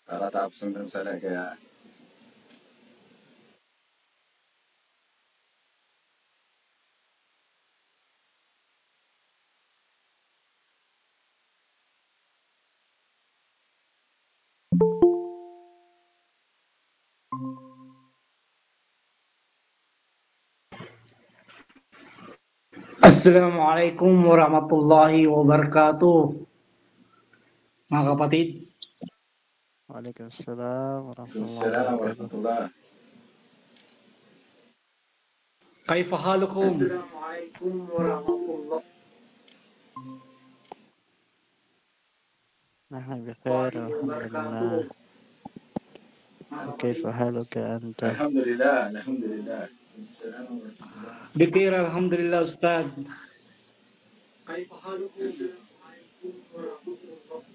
Kakatapos ng sala kaya Assalamualaikum warahmatullahi wabarakatuh. Mga kapatid, Waalaikumsalam warahmatullahi Assalamu wabarakatuh. warahmatullah. kaifa halukum? Assalamualaikum warahmatullahi نحن بخير الحمد لله. كيف حالك أنت؟ Alhamdulillah, alhamdulillah. Assalamu warahmatullah. Bikir alhamdulillah Ustad. Kaifa halukum? Assalamualaikum warahmatullahi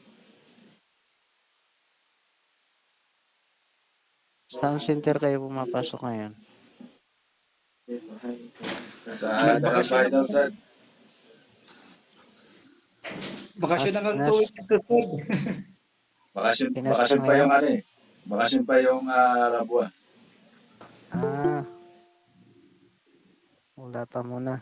Saan center kayo pumapasok ngayon? Sa dalang bahay daw, Ustad. Bakasyon na ng Pinas- tuwid ito, Ustad. Bakasyon pa yung ano eh. Bakasyon pa yung Rabua. Wala pa muna.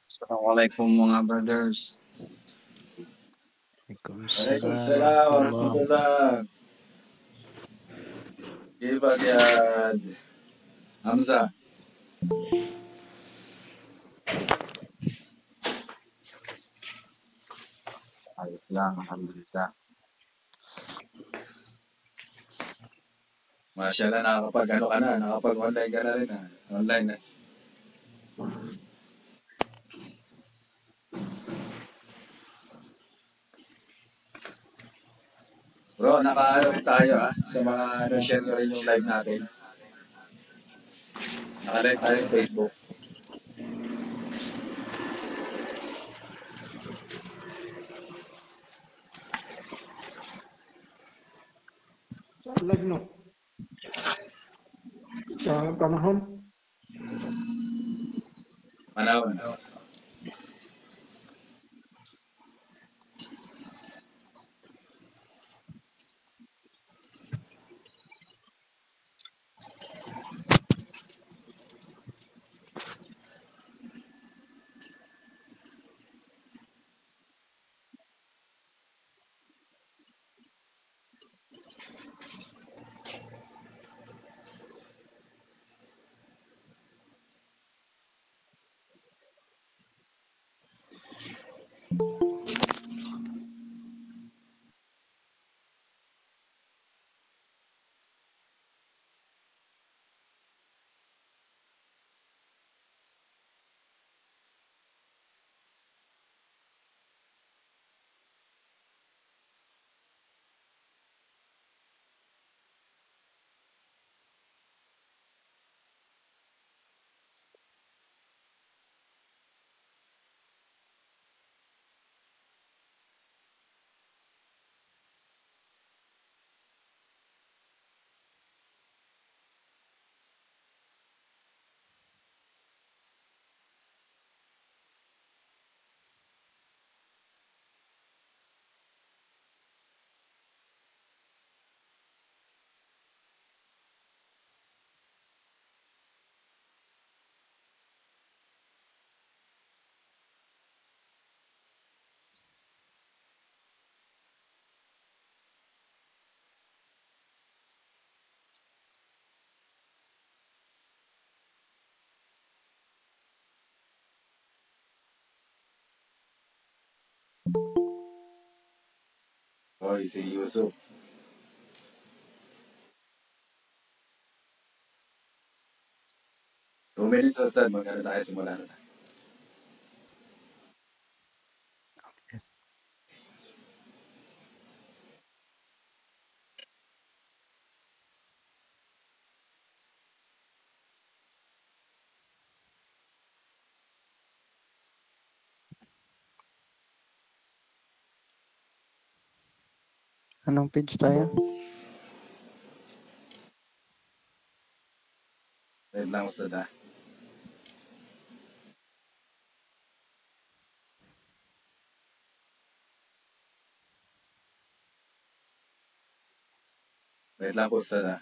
Assalamualaikum mga brothers. Waalaikumsalam warahmatullah. Kifak ya Hamza. Ayos lang, alhamdulillah. Mashallah, nakakapag-online ka na rin ha. Online na. Bro, naka-ano tayo ha. Sa mga share nyo rin yung live natin. Naka-live tayo sa Facebook. Lag no. Sa panahon. Manawon. Hoy, si Yusuf. Two minutes, Ustad. Magkano tayo simula na. Anong page tayo? Wait lang, Ustad ha. Wait lang po, Ustad.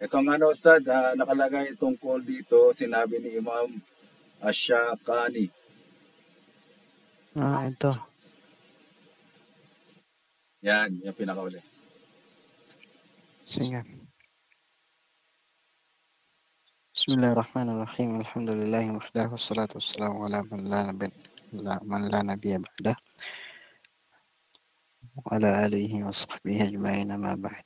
Itong ano, Ustad, nakalagay tungkol dito, sinabi ni Imam Ash-Shaqani. Ito. Yan, yung pinakauli. Sige. Bismillahirrahmanirrahim. Alhamdulillahi wahdahu wassalatu wassalamu ala man la nabiyya ba'dah. Wa ala alihi wa sahbihi ajma'in amma ba'd.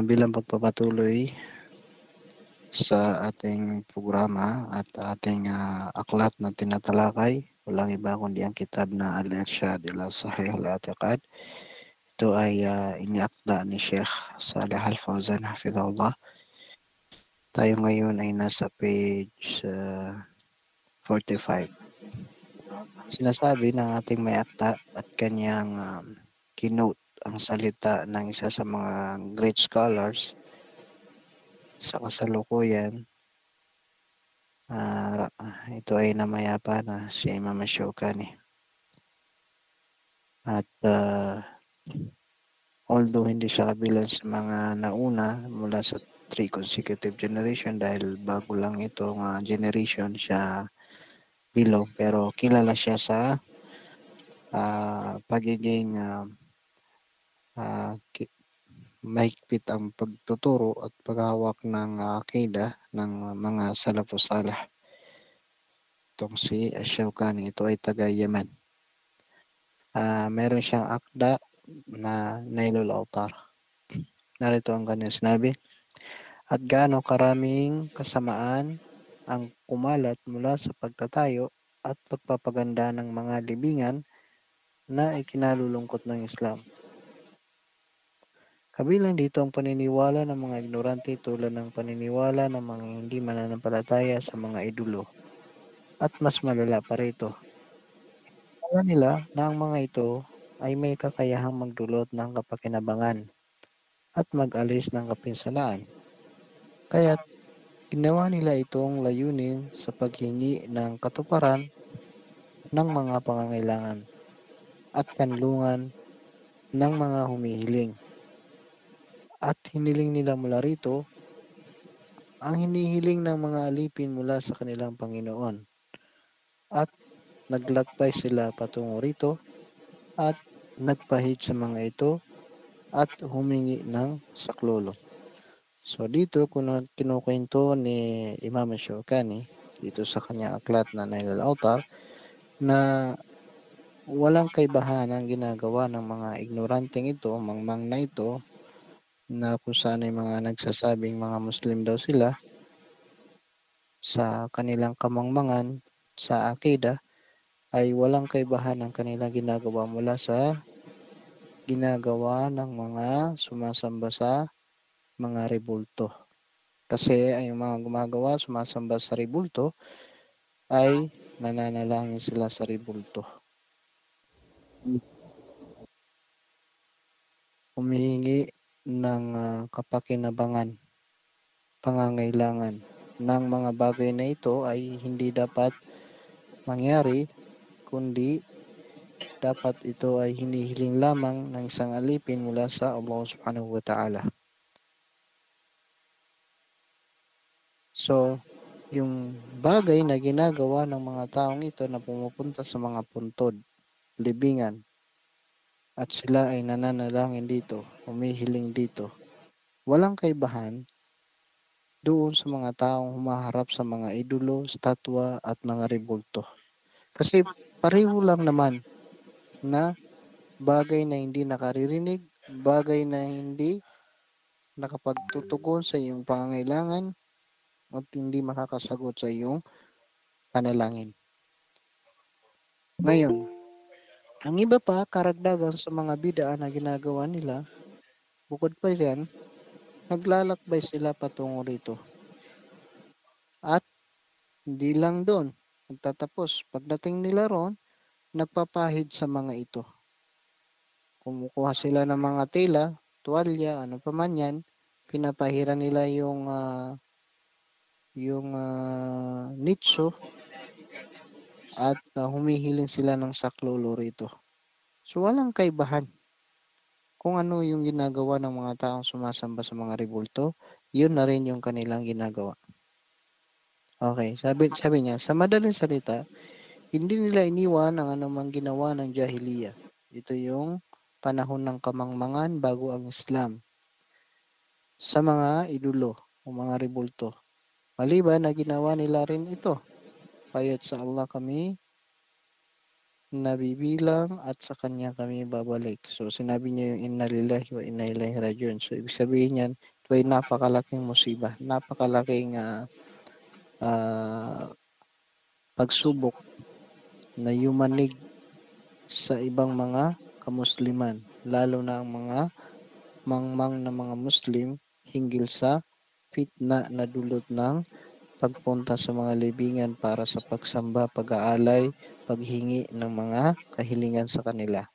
Bilang pagpapatuloy sa ating programa at ating aklat na tinatalakay, walang iba kundi ang kitab na Al-Irshad ila Sahih al-I'tiqad. Ito ay iniakda ni Sheikh Salih Al-Fawzan hafizahullah. Tayo ngayon ay nasa page 45. Sinasabi ng ating may akda at kanyang kinote ang salita ng isa sa mga great scholars sa kasalukuyan. Ito ay namayapa na si Imam Ash-Shawkani. At although hindi siya kabilang sa mga nauna mula sa 3 consecutive generation dahil bago lang itong generation siya bilog, pero kilala siya sa pagiging mahigpit ang pagtuturo at paghawak ng akidah ng mga salafus salih. Itong si Ash-Shawkani, ito ay taga Yemen. Meron siyang akda na Nailul Awtar. Narito ang kanyang sinabi. At gaano karaming kasamaan ang kumalat mula sa pagtatayo at pagpapaganda ng mga libingan na ikinalulungkot ng Islam. Kabilang dito ang paniniwala ng mga ignorante tulad ng paniniwala ng mga hindi mananampalataya sa mga idolo. At mas malala pa rito. Alam nila na ang mga ito ay may kakayahang magdulot ng kapakinabangan at mag-alis ng kapinsalaan. Kaya't ginawa nila itong layunin sa paghingi ng katuparan ng mga pangangailangan at kanlungan ng mga humihiling. At hiniling nila mula rito ang hinihiling ng mga alipin mula sa kanilang Panginoon. At naglakbay sila patungo rito at nagpahid sa mga ito at humingi ng saklolo. So dito kinukwento ni Imam Ash-Shawkani dito sa kanyang aklat na Nailul Awtar na walang kaibahan ang ginagawa ng mga ignoranteng ito, mangmang na ito, na kung saan ay mga nagsasabing mga Muslim daw sila sa kanilang kamangmangan sa akidah ay walang kaibahan ang kanilang ginagawa mula sa ginagawa ng mga sumasamba sa mga rebulto. Kasi ay mga gumagawa sumasamba sa rebulto ay nananalangin sila sa rebulto. Humihingi ng kapakinabangan, pangangailangan ng mga bagay na ito ay hindi dapat mangyari, kundi dapat ito ay hinihiling lamang ng isang alipin mula sa Allah subhanahu wa ta'ala. So, yung bagay na ginagawa ng mga taong ito na pumupunta sa mga puntod, libingan, at sila ay nananalangin dito, humihiling dito, walang kaibahan doon sa mga taong humaharap sa mga idolo, statwa at mga rebulto. Kasi pareho lang naman na bagay na hindi nakaririnig, bagay na hindi nakapagtutugon sa iyong pangangailangan at hindi makakasagot sa iyong panalangin. Ngayon, ang iba pa, karagdagan sa mga bid'a na ginagawa nila, bukod pa yan, naglalakbay sila patungo rito. At hindi lang doon, nagtatapos. Pagdating nila roon, nagpapahid sa mga ito. Kumukuha sila ng mga tela, tuwalya, ano pa man yan, pinapahiran nila yung yung nitso at humihiling sila ng saklolo rito. So walang kaibahan. Kung ano yung ginagawa ng mga taong sumasamba sa mga rebulto, yun na rin yung kanilang ginagawa. Okay, sabi niya, sa madaling salita, hindi nila iniwan ang anumang ginawa ng jahiliya. Ito yung panahon ng kamangmangan bago ang Islam sa mga idolo o mga rebulto. Maliban na ginawa nila rin ito. Kaya't sa Allah kami nabibilang at sa Kanya kami babalik. So, sinabi niya yung inna lillahi wa inna ilaihi rajiun. So, ibig sabihin yan, ito ay napakalaking musibah, napakalaking pagsubok na yumanig sa ibang mga kamusliman, lalo na ang mga mangmang na mga Muslim hinggil sa fitna na dulot ng pagpunta sa mga libingan para sa pagsamba, pag-aalay, paghingi ng mga kahilingan sa kanila.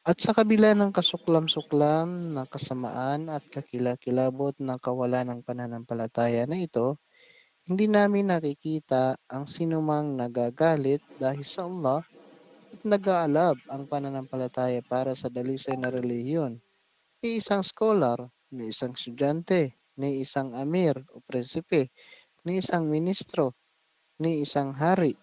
At sa kabila ng kasuklam-suklam na kasamaan at kakilakilabot na kawalan ng pananampalataya na ito, hindi namin nakikita ang sinumang nagagalit dahil sa Allah at nag-aalab ang pananampalataya para sa dalisay na relihiyon. Ni isang scholar, ni isang estudyante, ni isang amir o prinsipe, ni isang ministro, ni isang hari.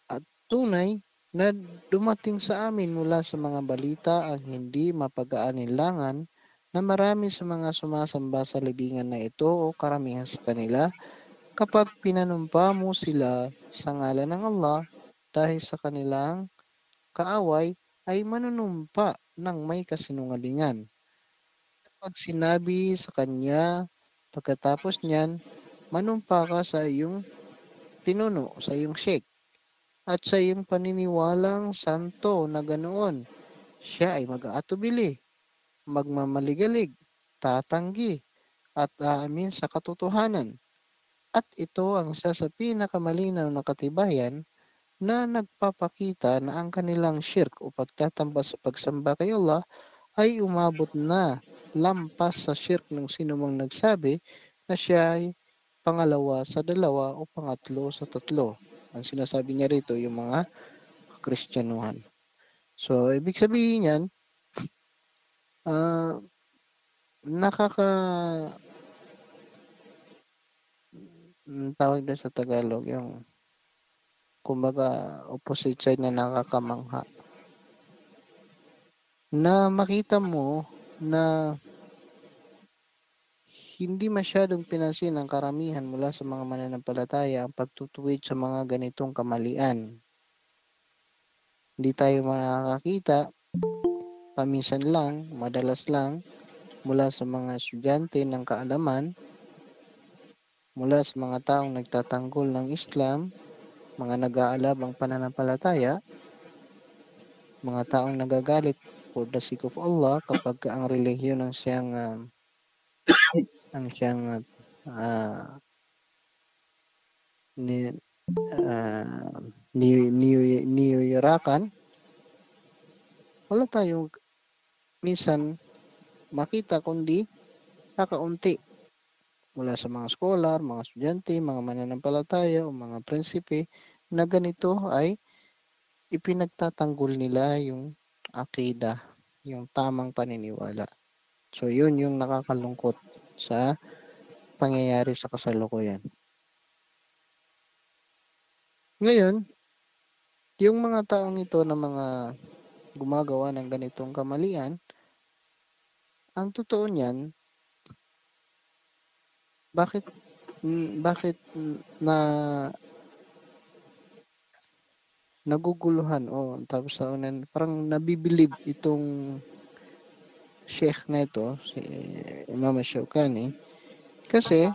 At tunay na dumating sa amin mula sa mga balita ang hindi mapag-aanilangan na marami sa mga sumasamba sa libingan na ito o karamihan sa kanila kapag pinanumpa mo sila sa ngalan ng Allah dahil sa kanilang kaaway ay manunumpa ng may kasinungalingan. Kapag sinabi sa kanya pagkatapos niyan, manumpa ka sa iyong pinuno, sa iyong sheikh, at sa iyong paniniwalang santo na ganoon, siya ay mag-aatubili, magmamaligalig, tatanggi, at aamin sa katotohanan. At ito ang isa sa pinakamalinaw na katibayan na nagpapakita na ang kanilang shirk o pagtatamba sa pagsamba kay Allah ay umabot na lampas sa shirk ng sinumang nagsabi na siya ay pangalawa sa dalawa o pangatlo sa tatlo. Ang sinasabi niya rito yung mga Kristyanuhan. So, ibig sabihin yan, ah nakaka tawag doon sa Tagalog, yung kumbaga opposite side na nakakamangha. Na makita mo na hindi masyadong pinansin ng karamihan mula sa mga mananampalataya ang pagtutuwid sa mga ganitong kamalian. Hindi tayo makakakita, paminsan lang, madalas lang, mula sa mga estudyante ng kaalaman, mula sa mga taong nagtatanggol ng Islam, mga nag-aalab ang pananampalataya, mga taong nagagalit for the sake of Allah kapag ang relihiyon ang siyang ni uh, niyuyurakan, wala tayong minsan makita kundi kakaunti mula sa mga scholar, mga estudyante, mga mananampalataya o mga prinsipe na ganito ay ipinagtatanggol nila yung akida, yung tamang paniniwala. So yun yung nakakalungkot sa pangyayari sa kasalukuyan. Ngayon, yung mga taong ito na mga gumagawa ng ganitong kamalian, ang totoo niyan, bakit na naguguluhan o tapos sa unan parang nabibilib itong sheikh na ito, si Imam Shawkani, kasi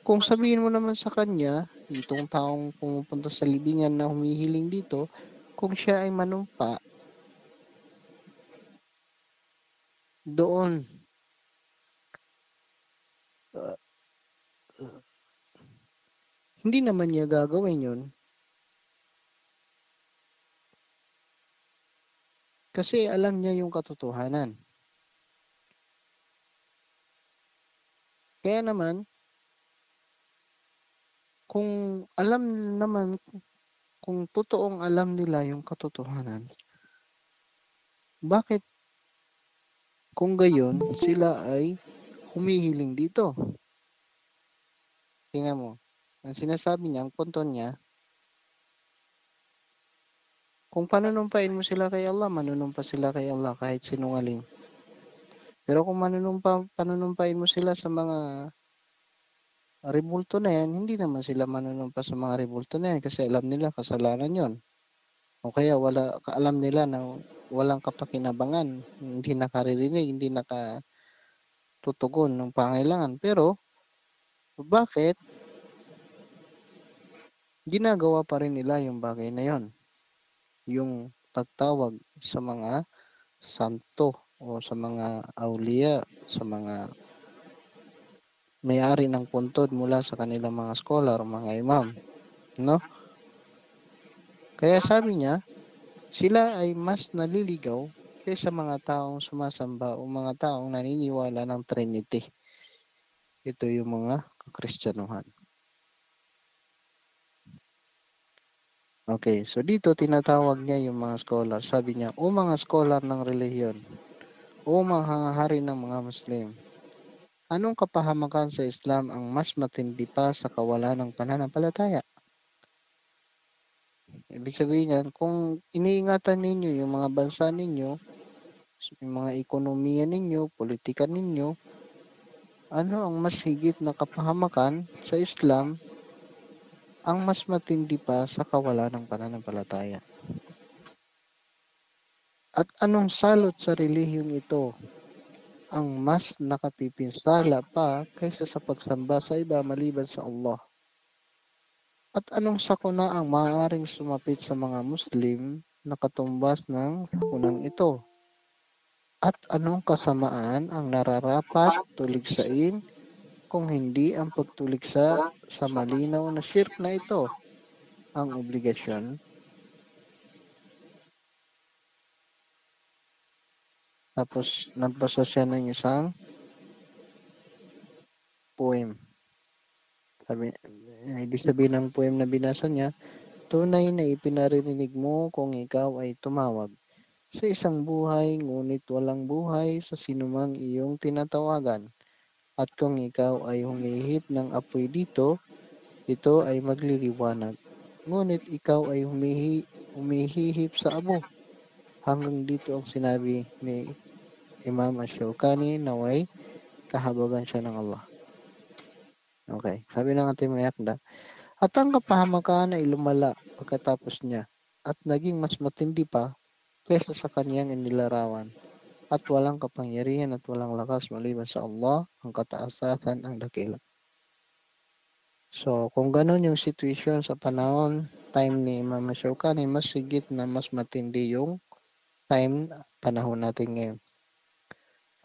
kung sabihin mo naman sa kanya, itong taong pumupunta sa libingan na humihiling dito, kung siya ay manumpa doon, hindi naman niya gagawin yun. Kasi alam niya yung katotohanan. Kaya naman, kung alam naman, kung totoong alam nila yung katotohanan, bakit kung gayon sila ay humihiling dito? Tingnan mo, ang sinasabi niya, ang punto niya, kung panunumpain mo sila kay Allah, manunumpa sila kay Allah kahit sinungaling. Pero kung panunumpain mo sila sa mga rebulto na yan, hindi naman sila manunumpa sa mga rebulto na yan kasi alam nila kasalanan yon. O kaya alam nila na walang kapakinabangan, hindi nakaririnig, hindi nakatutugon ng pangailangan. Pero bakit ginagawa pa rin nila yung bagay na yon? Yung pagtawag sa mga santo o sa mga auliya, sa mga may-ari ng puntod mula sa kanilang mga scholar o mga imam, no? Kaya sabi niya, sila ay mas naliligaw kaysa mga taong sumasamba o mga taong naniniwala ng Trinity. Ito yung mga Kristyanuhan. Okay, so dito tinatawag niya yung mga scholar. Sabi niya, o mga scholar ng relihiyon, o mga hari ng mga Muslim, anong kapahamakan sa Islam ang mas matindi pa sa kawalan ng pananampalataya? Ibig sabihin yan, kung iniingatan ninyo yung mga bansa ninyo, yung mga ekonomiya ninyo, politika ninyo, ano ang mas higit na kapahamakan sa Islam ang mas matindi pa sa kawalan ng pananampalataya? At anong salot sa relihiyong ito ang mas nakapipinsala pa kaysa sa pagsamba sa iba maliban sa Allah? At anong sakuna ang maaaring sumapit sa mga Muslim na katumbas ng sakunang ito? At anong kasamaan ang nararapat tuligsain kung hindi ang pagtuligsa sa malinaw na shirk na ito ang obligasyon? Tapos nagbasa siya ng isang poem. Ibig sabihin ng poem na binasa niya, tunay na ipinaririnig mo kung ikaw ay tumawag sa isang buhay ngunit walang buhay sa sinumang iyong tinatawagan. At kung ikaw ay humihip ng apoy dito, ito ay magliliwanag. Ngunit ikaw ay humihihip sa abo. Hanggang dito ang sinabi ni Imam Ash-Shawkani na way kahabagan siya ng Allah. Okay, sabi ng ating mayakda, at ang kapahamakan ay lumala pagkatapos niya at naging mas matindi pa kaysa sa kaniyang inilarawan. At walang kapangyarihan at walang lakas maliban sa Allah, ang kataasan ang dakila. So, kung ganun yung situation sa time ni Imam Shawkani, mas sigit na mas matindi yung panahon natin ngayon.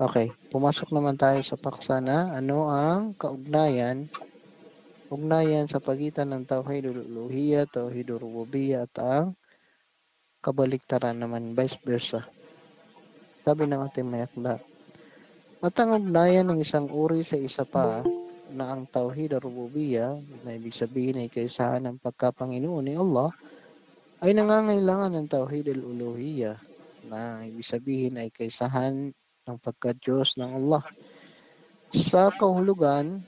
Okay, pumasok naman tayo sa paksa na ano ang ugnayan sa pagitan ng Tauhidul Uluhiyya, Tauhidul Rububiyyah at ang kabaliktaran naman, vice versa. Sabi ng ating mayakda, at ang ugnayan ng isang uri sa isa pa na ang Tauhid Rububiyyah, na ibig sabihin ay kaisahan ng pagkapanginoon ni Allah, ay nangangailangan ng Tauhid al-Uluhiyah, na ibig sabihin ay kaisahan ng pagka-Diyos ng Allah. Sa kahulugan,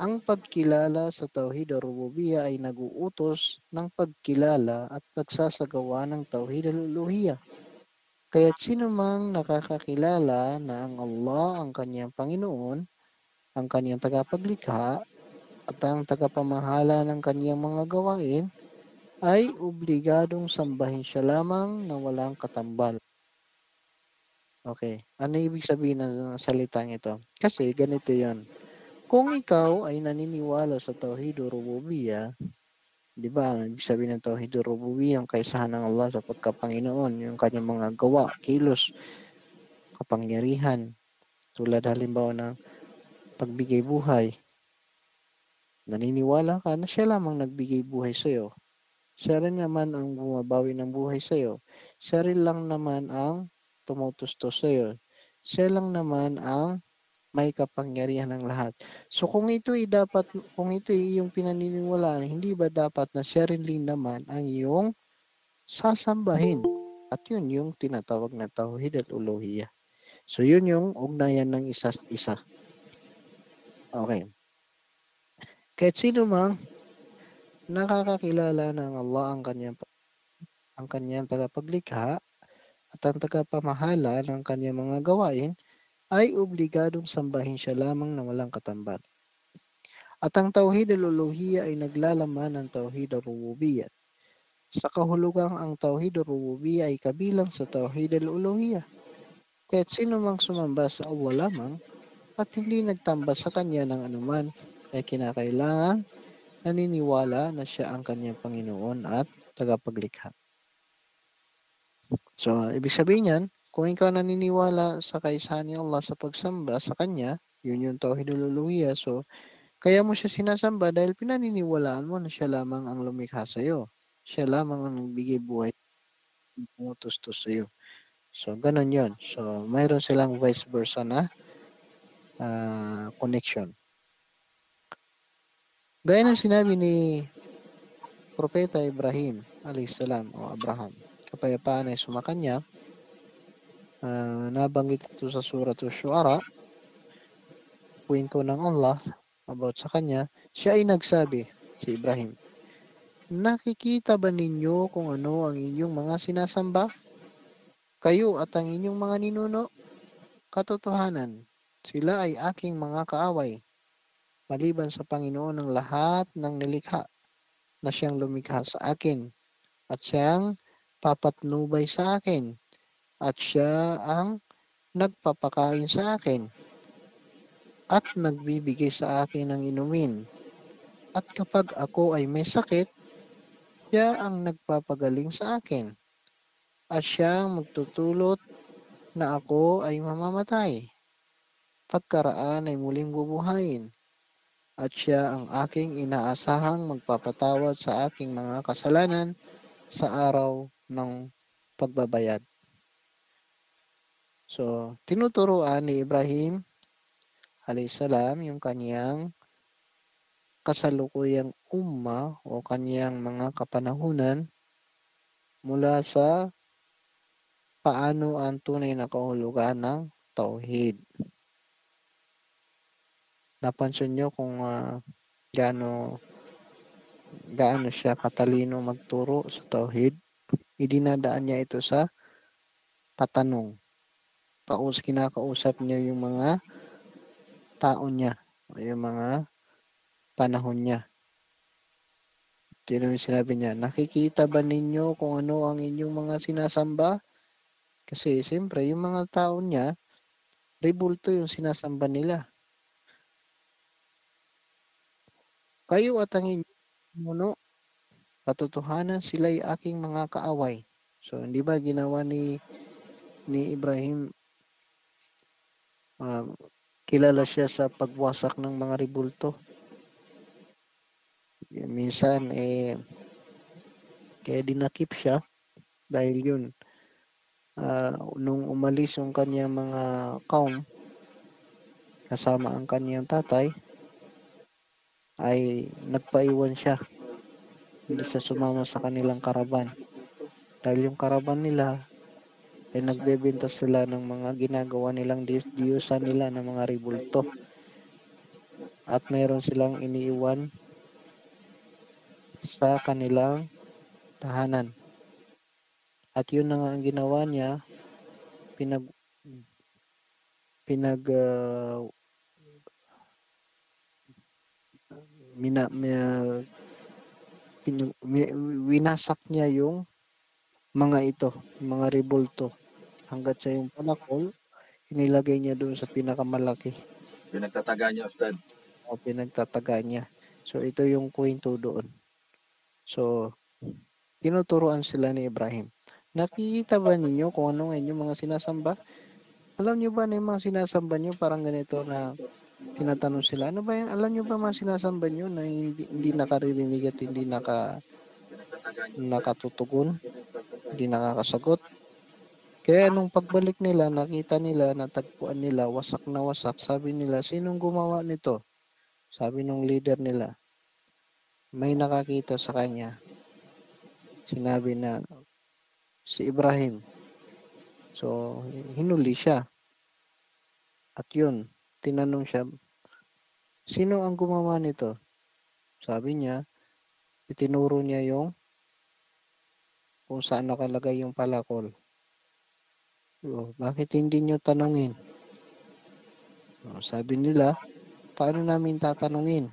ang pagkilala sa Tauhid al-Rububiyyah ay nag-uutos ng pagkilala at pagsasagawa ng Tauhid al-Uluhiyah. Kaya't sino mang nakakakilala na ang Allah ang kanyang Panginoon, ang kanyang tagapaglikha, at ang tagapamahala ng kanyang mga gawain, ay obligadong sambahin siya lamang na walang katambal. Okay, ano ibig sabihin ng salitang ito? Kasi ganito yon. Kung ikaw ay naniniwala sa Tauhid Rububiyyah, di ba, ibig sabihin ng Tauhid Rububiyyah, ang kaisahan ng Allah sa pagkapanginoon, yung kanyang mga gawa, kilos, kapangyarihan, tulad halimbawa ng pagbigay buhay. Naniniwala ka na siya lamang nagbigay buhay sa iyo. Siya rin naman ang bumabawi ng buhay sa iyo. Siya rin lang naman ang tumutustos sa iyo. Siya lang naman ang may kapangyarihan ng lahat. So kung ito ay iyong pinaniniwalaan, hindi ba dapat na siya rin naman ang iyong sasambahin? At yun yung tinatawag na tauhid at uluhiyah. So yun yung ugnayan ng isa't isa. Okay. Kahit sino mang nakakakilala ng Allah ang kanyang tagapaglikha at ang tagapamahala ng kanyang mga gawain ay obligadong sambahin siya lamang na walang katambat. At ang tauhid al-uluhiyya ay naglalaman ng tauhid ar-rububiyyah. Sa kahulugang ang tauhid ar-rububiyyah ay kabilang sa tauhid al-uluhiyah. Kahit sino mang sumamba sa Allah lamang at hindi nagtamba sa kanya ng anuman ay kinakailangan naniniwala na siya ang kanyang Panginoon at tagapaglikha. So, ibig sabihin yan, kung ikaw naniniwala sa kaisahan ni Allah sa pagsamba sa kanya, yun yung tauhidul uluhiyah. So, kaya mo siya sinasamba dahil pinaniniwalaan mo na siya lamang ang lumikha sa iyo. Siya lamang ang nagbigay buhay, pumutustos sa iyo. So, ganun yun. So, mayroon silang vice versa na connection. Gaya ng sinabi ni Propeta Ibrahim alayhisalam o Abraham, kapayapaan ay sumakanya, nabanggit ito sa Surah Asy-Syu'ara, kwento ng Allah about sa kanya, siya ay nagsabi, si Ibrahim, nakikita ba ninyo kung ano ang inyong mga sinasamba? Kayo at ang inyong mga ninuno? Katotohanan, sila ay aking mga kaaway, maliban sa Panginoon ng lahat ng nilikha na siyang lumikha sa akin at siyang papatnubay sa akin at siya ang nagpapakain sa akin at nagbibigay sa akin ng inumin. At kapag ako ay may sakit, siya ang nagpapagaling sa akin at siya ang magtutulot na ako ay mamamatay. Pagkaraan ay muling bubuhayin at siya ang aking inaasahang magpapatawad sa aking mga kasalanan sa araw ng pagbabayad. So, tinuturuan ni Ibrahim alayhisalam yung kaniyang kasalukuyang umma o kaniyang mga kapanahunan mula sa paano ang tunay na kahulugan ng tauhid. Napansin nyo kung gaano siya katalino magturo sa tauhid? Idinadaan niya ito sa patanong. Kinakausap niya yung mga tao niya, o yung mga panahon niya. Yung sinabi niya, nakikita ba ninyo kung ano ang inyong mga sinasamba? Kasi siyempre, yung mga tao niya, rebulto yung sinasamba nila. Kayo at ang inyong muno, katotohanan sila'y aking mga kaaway. So, hindi ba ginawa ni Ibrahim, kilala siya sa pagwasak ng mga rebulto? Minsan, kaya dinakip siya dahil yun, nung umalis yung kanyang mga kaum, kasama ang kanyang tatay, ay nagpaiwan siya. Hindi siya sumama sa kanilang karaban. Dahil yung karaban nila ay nagbebenta sila ng mga ginagawa nilang diyusan nila ng mga rebulto. At mayroon silang iniiwan sa kanilang tahanan. At yun na nga ang ginawa niya, winasak niya yung mga ito, mga rebulto. Hanggat sa yung panakol, inilagay niya doon sa pinakamalaki. Pinagtataga niya, Ustad. O pinagtataga niya. So, ito yung kwento doon. So, tinuturuan sila ni Ibrahim. Nakikita ba ninyo kung ano ang inyong mga sinasamba? Alam niyo ba na yung mga sinasamba niyo parang ganito na tinatanong sila, ano ba yan? Alam niyo ba mga sinasamba niyo na hindi nakaririnig at hindi nakatutugon? Hindi nakakasagot? Kaya nung pagbalik nila, nakita nila, natagpuan nila, wasak na wasak. Sabi nila, sinong gumawa nito? Sabi nung leader nila, may nakakita sa kanya. Sinabi na, si Ibrahim. So, hinuli siya. At yun, tinanong siya, sino ang gumawa nito? Sabi niya, itinuro niya yung kung saan nakalagay yung palakol. So, bakit hindi niyo tanungin? So, sabi nila, paano namin tatanungin?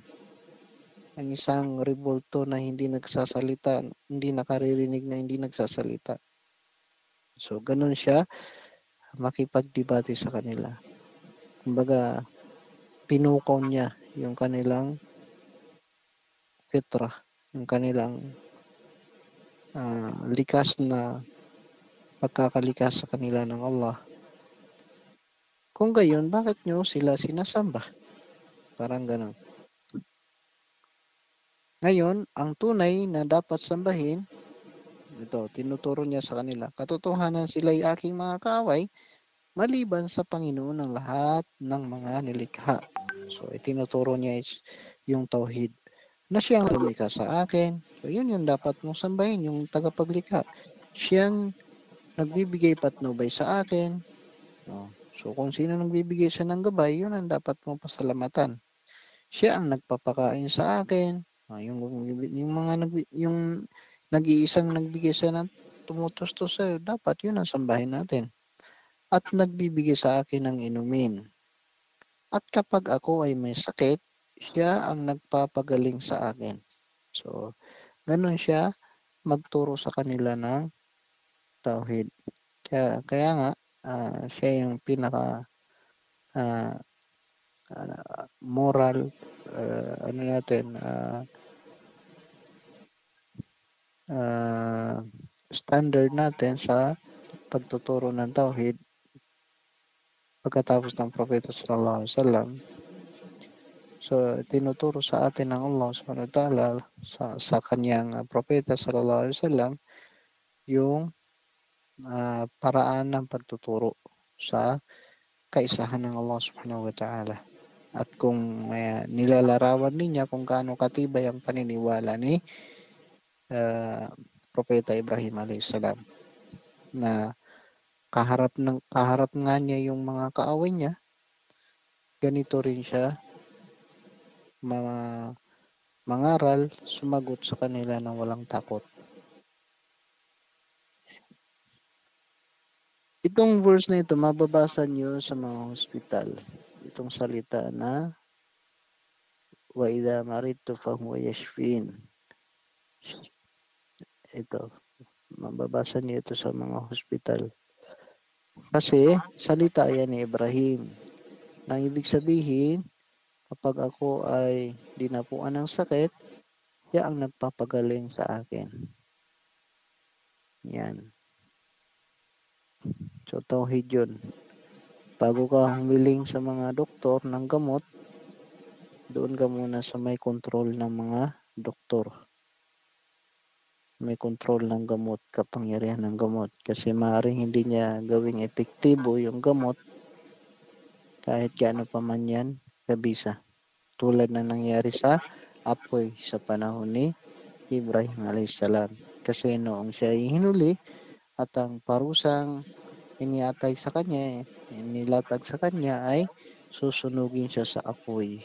Ang isang revolto na hindi nagsasalita, hindi nakaririnig na hindi nagsasalita. So, ganun siya makipagdebate sa kanila. Kumbaga, pinukaw niya yung kanilang fitra, yung kanilang likas na pagkakalikas sa kanila ng Allah. Kung gayon, bakit nyo sila sinasamba? Parang ganun. Ngayon, ang tunay na dapat sambahin, ito, tinuturo niya sa kanila, katotohanan sila'y aking mga kaaway, maliban sa Panginoon ng lahat ng mga nilikha. So, itinuturo niya is yung tauhid na siyang lumikha sa akin. So, yun yung dapat mong sambahin, yung tagapaglikha. Siyang nagbibigay patnubay sa akin. So, kung sino nagbibigay siya ng gabay, yun ang dapat mong pasalamatan. Siya ang nagpapakain sa akin. Yung mga yung nag-iisang nagbigay siya ng tumutustos sa'yo, dapat yun ang sambahin natin. At nagbibigay sa akin ng inumin. At kapag ako ay may sakit, siya ang nagpapagaling sa akin. So, ganun siya magturo sa kanila ng tauhid. Kaya nga, siya yung pinaka moral, standard natin sa pagtuturo ng tauhid pagkatapos ng Propeta sallallahu alaihi wasallam. So, tinuturo sa atin ng Allah subhanahu wa ta'ala sa kanyang Propeta sallallahu alaihi wasallam yung paraan ng pagtuturo sa kaisahan ng Allah subhanahu wa ta'ala. At kung nilalarawan niya kung gaano katibay ang paniniwala ni Propeta Ibrahim alayhis salam, na kaharap nga niya yung mga kaaway niya, ganito rin siya mangaral, sumagot sa kanila ng walang takot. Itong verse na ito, mababasa niyo sa mga hospital. Itong salita na wa idha maridtu fahuwa yashfin. Ito, mababasa niyo ito sa mga hospital. Kasi salita yan ni Ibrahim. Nang ibig sabihin, kapag ako ay dinapuan ng sakit, siya ang nagpapagaling sa akin. Yan. So, tauhid yun. Bago ka humiling sa mga doktor ng gamot, doon ka muna sa may control ng mga doktor. May control ng gamot, kapangyarihan ng gamot. Kasi maaaring hindi niya gawing epektibo yung gamot kahit gaano pa man yan kabisa. Tulad na nangyari sa apoy sa panahon ni Ibrahim alayhis salam. Kasi noong siya ay hinuli at ang parusang iniatay sa kanya, nilatag sa kanya ay susunugin siya sa apoy.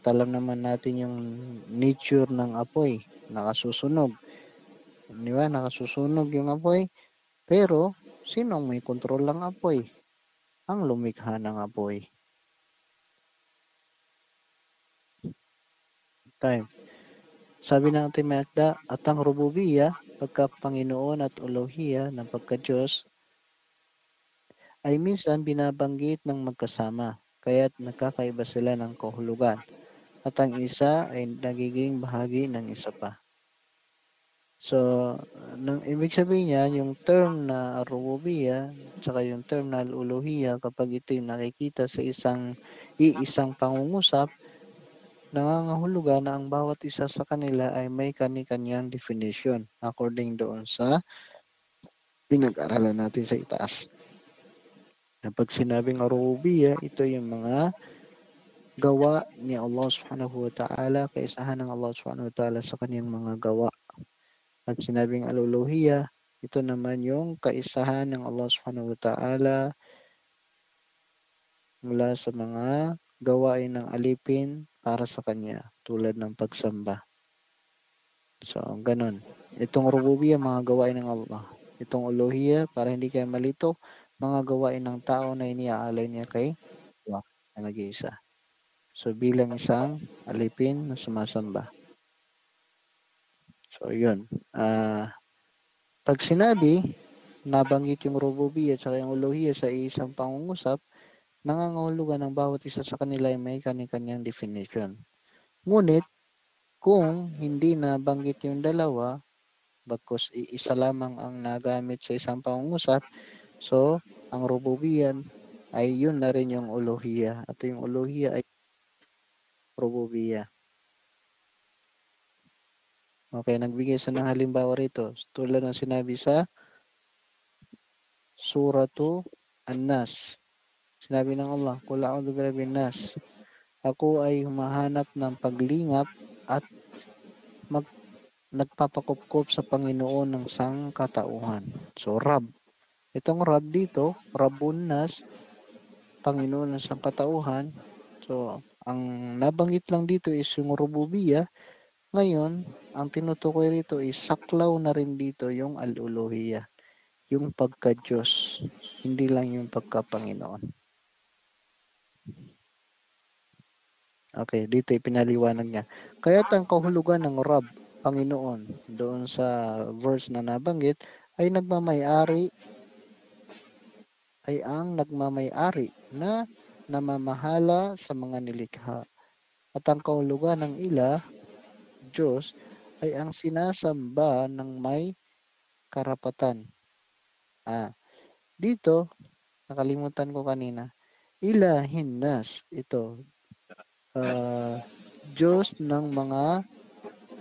At alam naman natin yung nature ng apoy, nakasusunog. Di ba? Nakasusunog yung apoy. Pero, sinong may kontrol ng apoy? Ang lumikha ng apoy. Time. Sabi ng Ate Magda, at ang rububiya, pagka-Panginoon at uluhiya ng pagka-Diyos, ay minsan binabanggit ng magkasama, kaya't nagkakaiba sila ng kahulugan. At ang isa ay nagiging bahagi ng isa pa. So, ibig sabihin niya, yung term na rububiya, tsaka yung term na uluhiya, kapag ito yung nakikita sa iisang pangungusap, nangangahulugan na ang bawat isa sa kanila ay may kani-kanyang definition according doon sa pinag-aralan natin sa itaas. Kapag sinabing rububiyya, ito yung mga gawa ni Allah subhanahu wa ta'ala, kaisahan ng Allah subhanahu wa ta'ala sa kanyang mga gawa. At sinabing al-uluhiyya, ito naman yung kaisahan ng Allah subhanahu wa ta'ala mula sa mga gawain ng alipin para sa kanya, tulad ng pagsamba. So, ganun. Itong rububiyya, mga gawain ng Allah. Itong uluhiyya, para hindi kayo malito, mga gawain ng tao na iniaalay niya kay Allah na nag-iisa. So, bilang isang alipin na sumasamba. So, yun. Pag sinabi, nabanggit yung rububiyya at yung uluhiyya sa isang pangungusap, nangangahulugan ng bawat isa sa kanila ay may kani-kanyang definition. Ngunit, kung hindi nabanggit yung dalawa, bagkus iisa lamang ang nagamit sa isang pangungusap, so, ang rububiyya ay yun na rin yung uluhiyya. At yung uluhiyya ay rububiyya. Okay, nagbigay sa ng halimbawa rito. Tulad ng sinabi sa Suratu An-Nas. Sinabi ng Allah, Qul a'udhu birabbin nas. Ako ay humahanap ng paglingap at nagpapakupkop sa Panginoon ng sangkatauhan. So, Rab. Itong Rab dito, Rabbun Nas, Panginoon ng sangkatauhan. So, ang nabanggit lang dito is yung rububiyya. Ngayon, ang tinutukoy rito is saklaw na rin dito yung al-uluhiyya. Yung pagka-Diyos. Hindi lang yung pagka-Panginoon. Okay, dito ipinaliwanag niya. Kaya't ang kahulugan ng Rab, Panginoon, doon sa verse na nabanggit, ay ang nagmamay-ari na namamahala sa mga nilikha. At ang kahulugan ng Ilah, Diyos, ay ang sinasamba ng may karapatan. Dito, nakalimutan ko kanina, Ilahin nas, ito, Diyos ng mga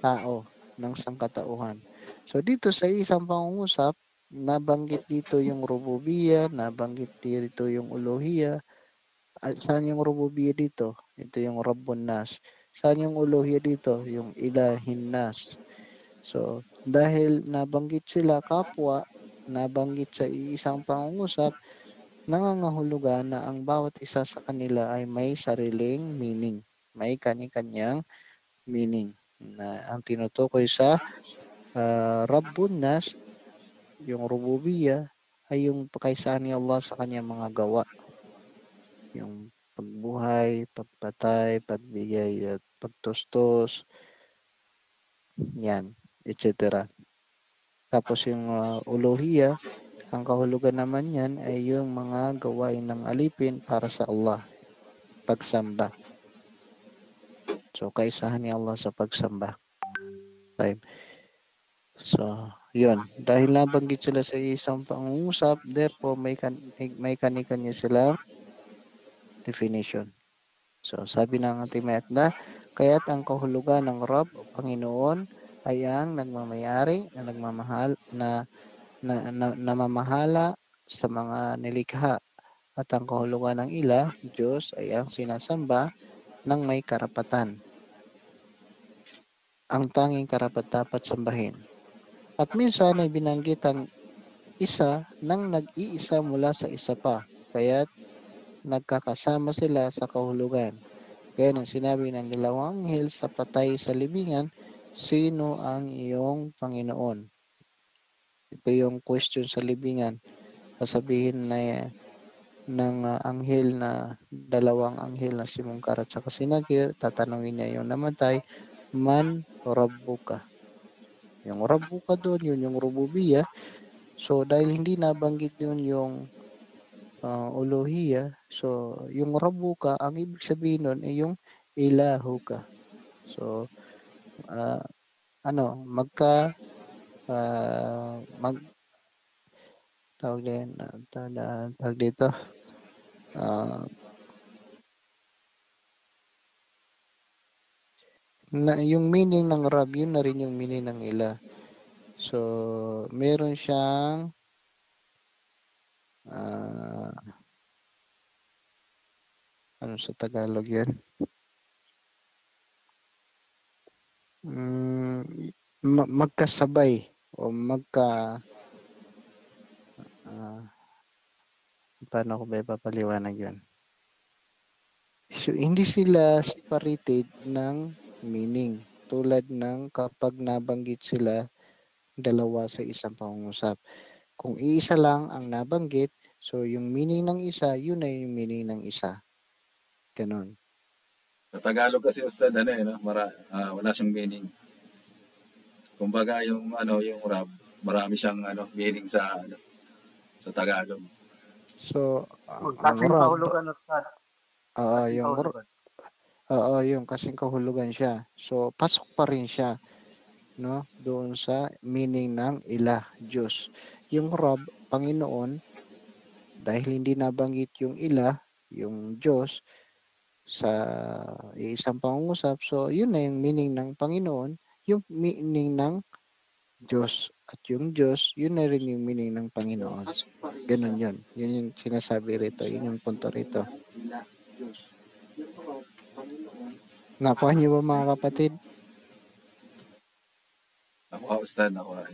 tao, ng sangkatauhan. So dito sa isang pangungusap, nabanggit dito yung rububiyya, nabanggit dito yung uluhiyya. Saan yung rububiyya dito? Ito yung Rabbun Nas. Saan yung uluhiyya dito? Yung Ilahin Nas. So, dahil nabanggit sila kapwa, nabanggit sa isang pangungusap, nangangahulugan na ang bawat isa sa kanila ay may sariling meaning. May kani-kanyang meaning na ang tinutukoy sa Rabbun Nas, yung rububiyya, ay yung pakaisahan ni Allah sa kanyang mga gawa. Yung pagbuhay, pagpatay, pagbigay at pagtustos, yan, etc. Tapos yung uluhiyya, ang kahulugan naman yan ay yung mga gawain ng alipin para sa Allah, pagsamba. So, kaisahan ni Allah sa pagsamba. Okay. So, yun. Dahil nabanggit sila sa isang pangungusap, therefore may kani-kanya silang definition. So, sabi ng ating mayakda, kaya't ang kahulugan ng Rab o Panginoon ay ang nagmamayari, na nagmamahal, na namamahala sa mga nilikha. At ang kahulugan ng Ilah, Diyos, ay ang sinasamba ng may karapatan. Ang tanging karapat-dapat sambahin. At minsan ay binanggit ang isa nang nag-iisa mula sa isa pa, kaya't nagkakasama sila sa kahulugan. Kaya nang sinabi ng dalawang anghel sa patay sa libingan, sino ang iyong Panginoon? Ito yung question sa libingan. Sasabihin na ng anghel na dalawang anghel na si Mungkar at saka si Nakir, tatanungin niya yung namatay, man rabbuka. Yung rabbuka doon, yun yung rububiyya. So, dahil hindi nabanggit yun yung uluhiyya, so, yung rabbuka, ang ibig sabihin nun ay yung ilahuka. So, tawag dito, yung meaning ng Rab, yun na rin yung meaning ng Ilah. So, meron siyang ah, ano sa Tagalog yun? Magkasabay o ah, paano ko ba ipapaliwanag yun? So, hindi sila separated ng meaning. Tulad ng kapag nabanggit sila dalawa sa isang pangungusap. Kung iisa lang ang nabanggit, so yung meaning ng isa, yun na yung meaning ng isa. Ganon. Sa Tagalog kasi Ustad, ano no? Wala siyang meaning. Kumbaga yung yung rap, marami siyang meaning sa Tagalog. So, ang Kasing rab, kahulugan, Ustad. Kasing yung kahulugan. yung kasing kahulugan siya. So, pasok pa rin siya, no? Doon sa meaning ng ilah, Diyos. Yung rab, Panginoon, dahil hindi nabanggit yung ilah, yung Diyos, sa isang pangungusap, so yun na yung meaning ng Panginoon, yung meaning ng Diyos. At yung Diyos, yun na rin yung meaning ng Panginoon. Ganun yun. Yun yung sinasabi rito. Yun yung punto rito. Nakuha niyo ba mga kapatid? Nakuha Ustad, nakuha.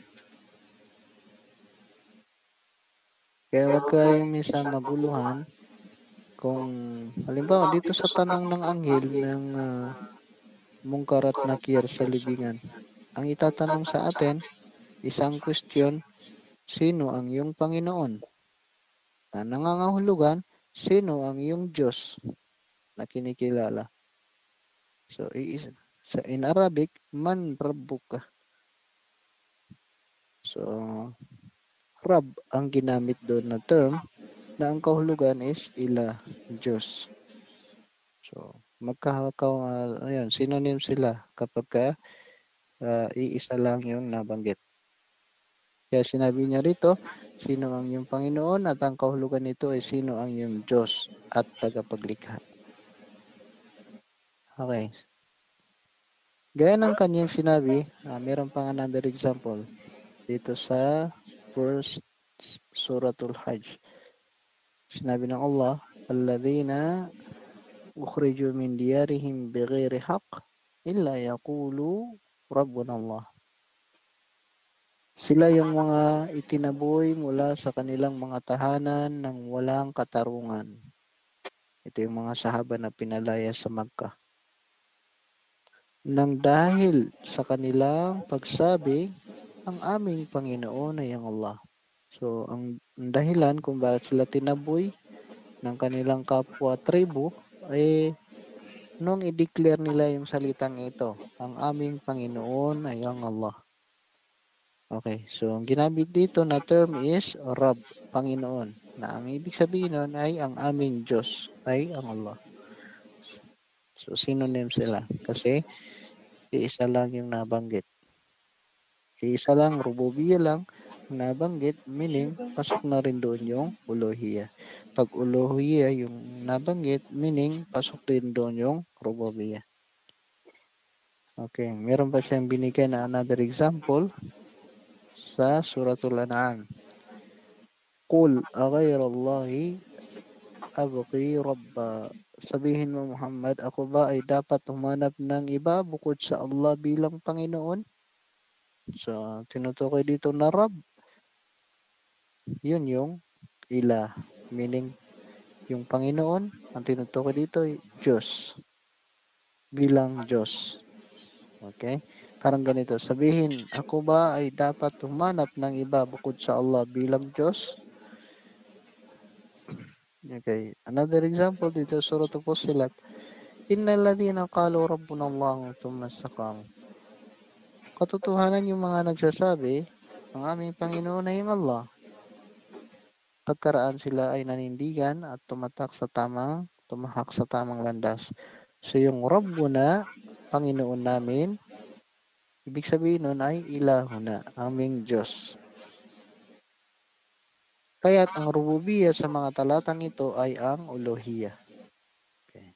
Kaya wag kayong minsan maguluhan kung halimbawa dito sa tanong ng anghel ng Mungkar at Nakir sa libingan. Ang itatanong sa atin, isang question, sino ang iyong Panginoon? Na nangangahulugan, sino ang iyong Diyos na kinikilala? So, in Arabic, man rabbuka. So, Rab ang ginamit doon na term na ang kahulugan is ila, Diyos. So, ayun, synonym sila kapag iisa lang yung nabanggit. Kaya sinabi niya rito, sino ang iyong Panginoon at ang kahulugan nito ay sino ang iyong Diyos at tagapaglikha. Okay. Gaya ng kanyang sinabi, meron pang another example dito sa first Suratul Hajj. Sinabi ng Allah, "Alladhina ukhriju min diyarihim bighairi haqq illa yaqulu Rabbuna Allah." Sila yung mga itinaboy mula sa kanilang mga tahanan ng walang katarungan. Ito yung mga sahaba na pinalaya sa Makkah. Nang dahil sa kanilang pagsabi, ang aming Panginoon ay ang Allah. So, ang dahilan kung bakit sila tinaboy ng kanilang kapwa tribo ay nung i-declare nila yung salitang ito, ang aming Panginoon ay ang Allah. Okay, so ang ginamit dito na term is Rab, Panginoon, na ang ibig sabihin nun ay ang aming Diyos, ay ang Allah. So, synonym sila kasi iisa lang yung nabanggit. Iisa lang, rububiyya lang, nabanggit, meaning, pasok na rin doon yung uluhiyya. Pag uluhiyya yung nabanggit, meaning, pasok din doon yung rububiyya. Okay, meron pa siyang binigay na another example sa Suratul An'am. Qul aghayrallahi abqi rabba. Sabihin mo Muhammad, ako ba ay dapat humanap ng iba bukod sa Allah bilang Panginoon? So, tinutukoy dito na Rab, yun yung ilah, meaning yung Panginoon, ang tinutukoy dito ay Diyos, bilang Diyos. Okay? Parang ganito, sabihin, ako ba ay dapat humanap ng iba bukod sa Allah bilang Diyos? Okay, another example dito, Surah Fussilat, innal ladhina qalu rabbuna Allah thumma istaqamu. Katotohanan yung mga nagsasabi, ang aming Panginoon ay ang Allah. Pagkaraan sila ay nanindigan at tumahak sa tamang landas. So yung Rabbuna, Panginoon namin, ibig sabihin nun ay ilahuna, aming Diyos. Kaya't ang rububiyya sa mga talatang ito ay ang uluhiyya. Okay.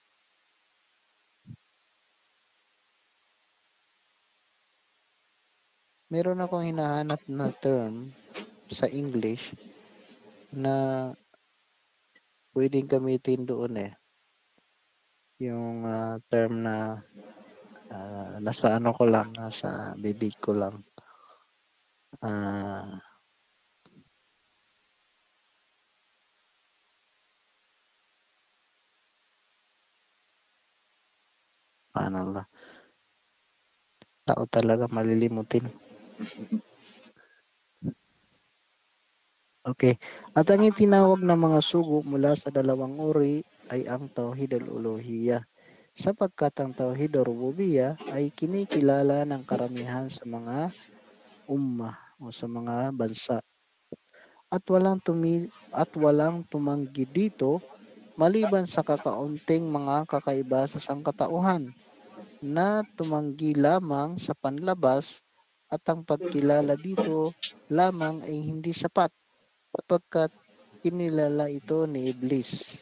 Meron akong hinahanap na term sa English na pwedeng gamitin doon eh. Yung term na nasa ano ko lang, nasa bibig ko lang. Paano ba? Tao talaga malilimutin. Okay. At ang itinawag ng mga sugo mula sa dalawang uri ay ang Tauhid al-Uluhiyah. Sapagkat ang Tauhid al-Rububiyah ay kinikilala ng karamihan sa mga ummah o sa mga bansa. At walang tumanggi dito maliban sa kakaunting mga kakaiba sa sangkatauhan na tumanggi lamang sa panlabas at ang pagkilala dito lamang ay hindi sapat sapagkat kinilala ito ni Iblis.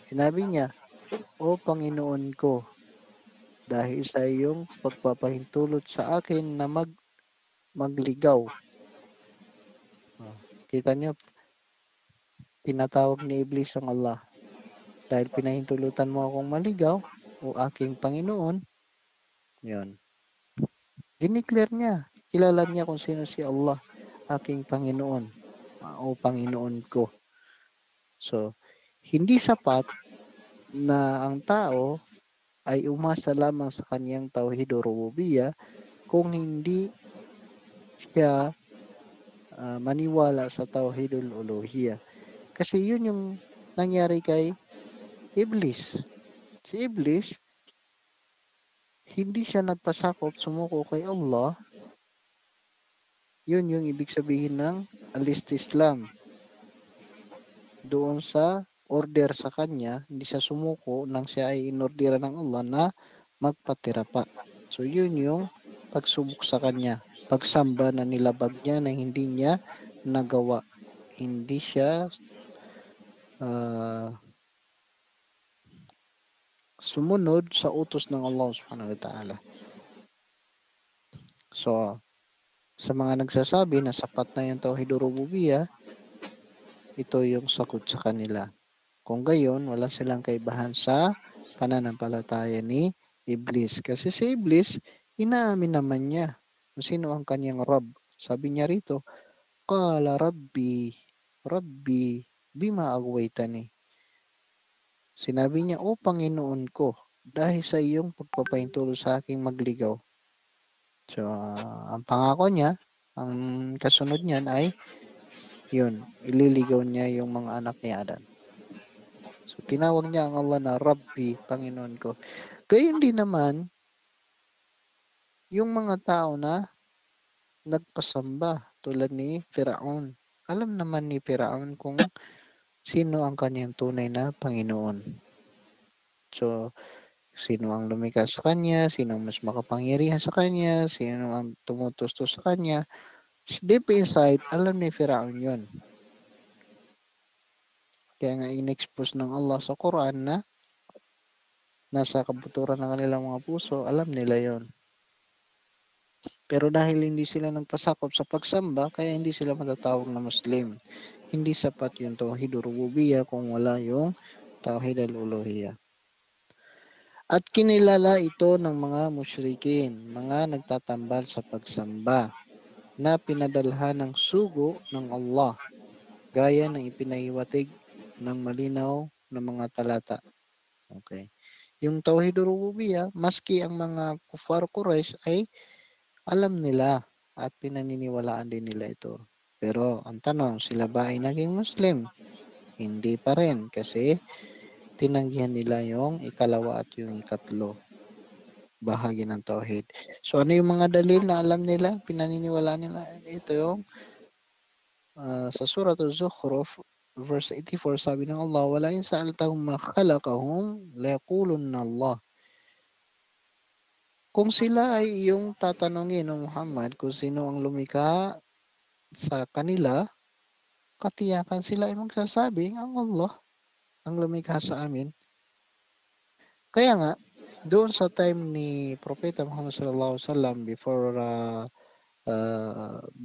Sinabi niya, "O Panginoon ko, dahil sa iyong pagpapahintulot sa akin na magligaw." Kita niyo, tinatawag ni Iblis ang Allah. Dahil pinahintulutan mo akong maligaw, o aking Panginoon, yun. Dineclare niya, kilala niya kung sino si Allah, aking Panginoon, o Panginoon ko. So, hindi sapat na ang tao ay umasa lamang sa kanyang Tauhid o Rububiyah kung hindi siya maniwala sa Tauhidul Uluhiyah. Kasi yun yung nangyari kay Iblis. Si Iblis, hindi siya nagpasakop, sumuko kay Allah. Yun yung ibig sabihin ng al-istislam. Doon sa order sa kanya, hindi siya sumuko nang siya ay inordera ng Allah na magpatira pa. So yun yung pagsubok sa kanya. Pagsamba na nilabag niya na hindi niya nagawa. Hindi siya sumunod sa utos ng Allah subhanahu wa ta'ala. So, sa mga nagsasabi na sapat na yung Tauhid Rububiyah, ito yung sagot sa kanila. Kung gayon, wala silang kaibahan sa pananampalataya ni Iblis. Kasi si Iblis, inaamin naman niya kung sino ang kanyang Rabb. Sabi niya rito, Qala Rabbi, bima agwaytani. Sinabi niya, O Panginoon ko, dahil sa iyong pagpapahintulot sa aking magligaw. So, ang pangako niya, ang kasunod niyan ay, yun, ililigaw niya yung mga anak ni Adan. So, tinawag niya ang Allah na Rabbi, Panginoon ko. Gayon din naman, yung mga tao na nagpasamba tulad ni Firaun. Alam naman ni Firaun kung sino ang kanyang tunay na Panginoon. So, sino ang lumikha sa kanya, sino ang mas makapangyarihan sa kanya, sino ang tumutustos sa kanya. Deep inside, alam ni Firaun yun. Kaya nga in-expose ng Allah sa Quran na nasa kabuturan ng kanilang mga puso, alam nila yon. Pero dahil hindi sila nagpasakop sa pagsamba, kaya hindi sila matatawag na Muslim. Hindi sapat yung Tauhid Rububiyah kung wala yung Tauhid al-Uluhiyah. At kinilala ito ng mga musyrikin, mga nagtatambal sa pagsamba, na pinadalhan ng sugo ng Allah, gaya ng ipinahiwatig ng malinaw na mga talata. Okay. Yung Tauhid Rububiyah, maski ang mga kufar Quraysh ay alam nila at pinaniniwalaan din nila ito. Pero ang tanong, sila ba ay naging Muslim? Hindi pa rin kasi tinanggihan nila yung ikalawa at yung ikatlo bahagi ng Tauhid. So ano yung mga dalil na alam nila, pinaniniwalaan nila? Ito yung sa Surah Al-Zukhruf, verse 84, sabi ng Allah, "Wala in sa'altahum ma khalaqahum la yaqulunna Allah." Kung sila ay iyong tatanungin ng Muhammad kung sino ang lumikha sa kanila, katiyakan sila ay magsasabi, ang Allah ang lumikha sa amin. Kaya nga, doon sa time ni Propeta Muhammad sallallahu alaihi wasallam